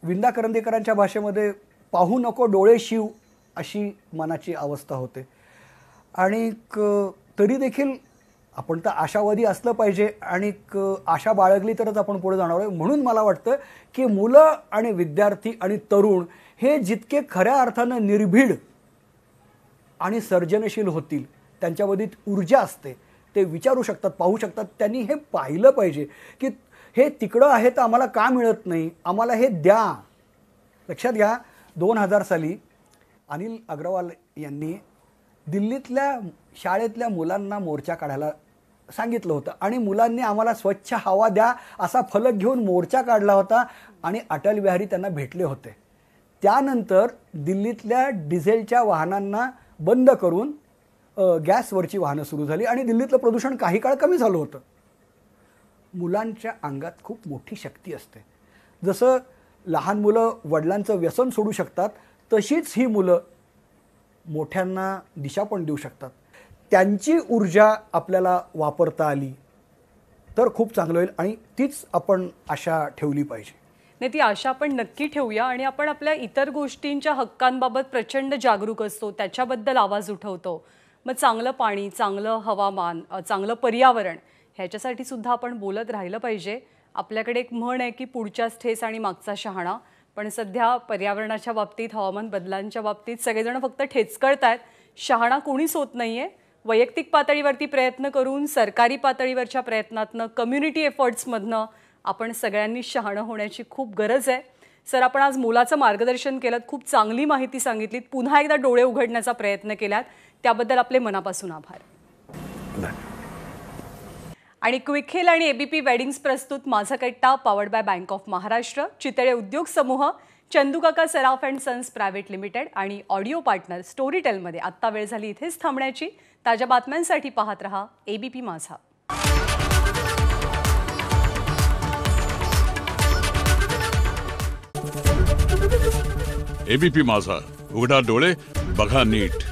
S2: विंदा करंदीकरांच्या भाषेमध्ये पाहू नको डोळे शिव अशी मनाची अवस्था होते. आणि तरी देखील आपण तर आशावादी असलं पाहिजे आणि आशा बाळगली तरच आपण पुढे जाणार आहे. म्हणून मला वाटतं की मुलं आणि विद्यार्थी आणि तरुण हे जितके खऱ्या अर्थानं निर्भीड आणि सर्जनशील होतील, त्यांच्यामध्ये ऊर्जा असते, ते विचारू शकतात, पाहू शकतात. त्यांनी हे पाहिलं पाहिजे की हे तिकडं आहे तर आम्हाला का मिळत नाही, आम्हाला हे द्या. लक्षात घ्या, 2000 साली अनिल अग्रवाल यांनी दिल्लीतल्या शाळेतल्या मुलांना मोर्चा काढायला सांगितलं होतं आणि मुलांनी आम्हाला स्वच्छ हवा द्या असा फलक घेऊन मोर्चा काढला होता आणि अटल बिहारी त्यांना भेटले होते. त्यानंतर दिल्लीतल्या डिझेलच्या वाहनांना बंद करून गॅसवरची वाहनं सुरू झाली आणि दिल्लीतलं प्रदूषण काही काळ कमी झालं होतं. मुलांच्या अंगात खूप मोठी शक्ती असते. जसं लहान मुलं वडिलांचं व्यसन सोडू शकतात, तशीच ही मुलं मोठ्यांना दिशा पण देऊ शकतात. त्यांची ऊर्जा आपल्याला वापरता आली तर खूप चांगलं होईल आणि तीच आपण आशा ठेवली पाहिजे.
S1: नाही ती आशा आपण नक्की ठेवूया आणि आपण आपल्या इतर गोष्टींच्या हक्कांबाबत प्रचंड जागरूक असतो, त्याच्याबद्दल आवाज उठवतो. मग चांगलं पाणी, चांगलं हवामान, चांगलं पर्यावरण ह्याच्यासाठी सुद्धा आपण बोलत राहिलं पाहिजे. आपल्याकडे एक म्हण आहे की पुढच्याच ठेस आणि मागचा शहाणा, पण सध्या पर्यावरणाच्या बाबतीत, हवामान बदलांच्या बाबतीत सगळेजण फक्त ठेचकळतायत, शहाणा कोणीच होत नाहीये. वैयक्तिक पातळीवरती प्रयत्न करून, सरकारी पातळीवरच्या प्रयत्नातनं, कम्युनिटी एफर्ट्समधनं आपण सगळ्यांनी शहाणं होण्याची खूप गरज आहे. सर, आपण आज मोलाचं मार्गदर्शन केलं, खूप चांगली माहिती सांगितलीत, पुन्हा एकदा डोळे उघडण्याचा प्रयत्न केलात, त्याबद्दल आपले मनापासून आभार. आणि क्विकहिल आणि एबीपी वेडिंग्स प्रस्तुत माझा कट्टा powered by bank of Maharashtra, Chitale उद्योग समूह, चंदूकाका सराफ अँड सन्स प्रायव्हेट लिमिटेड आणि ऑडिओ पार्टनर स्टोरीटेलमध्ये आत्ता वेळ झाली इथेच थांबण्याची. ताज्या बातम्यांसाठी पाहत रहा एबीपी माझा.
S8: एबीपी माझा, उघडा डोळे बघा नीट.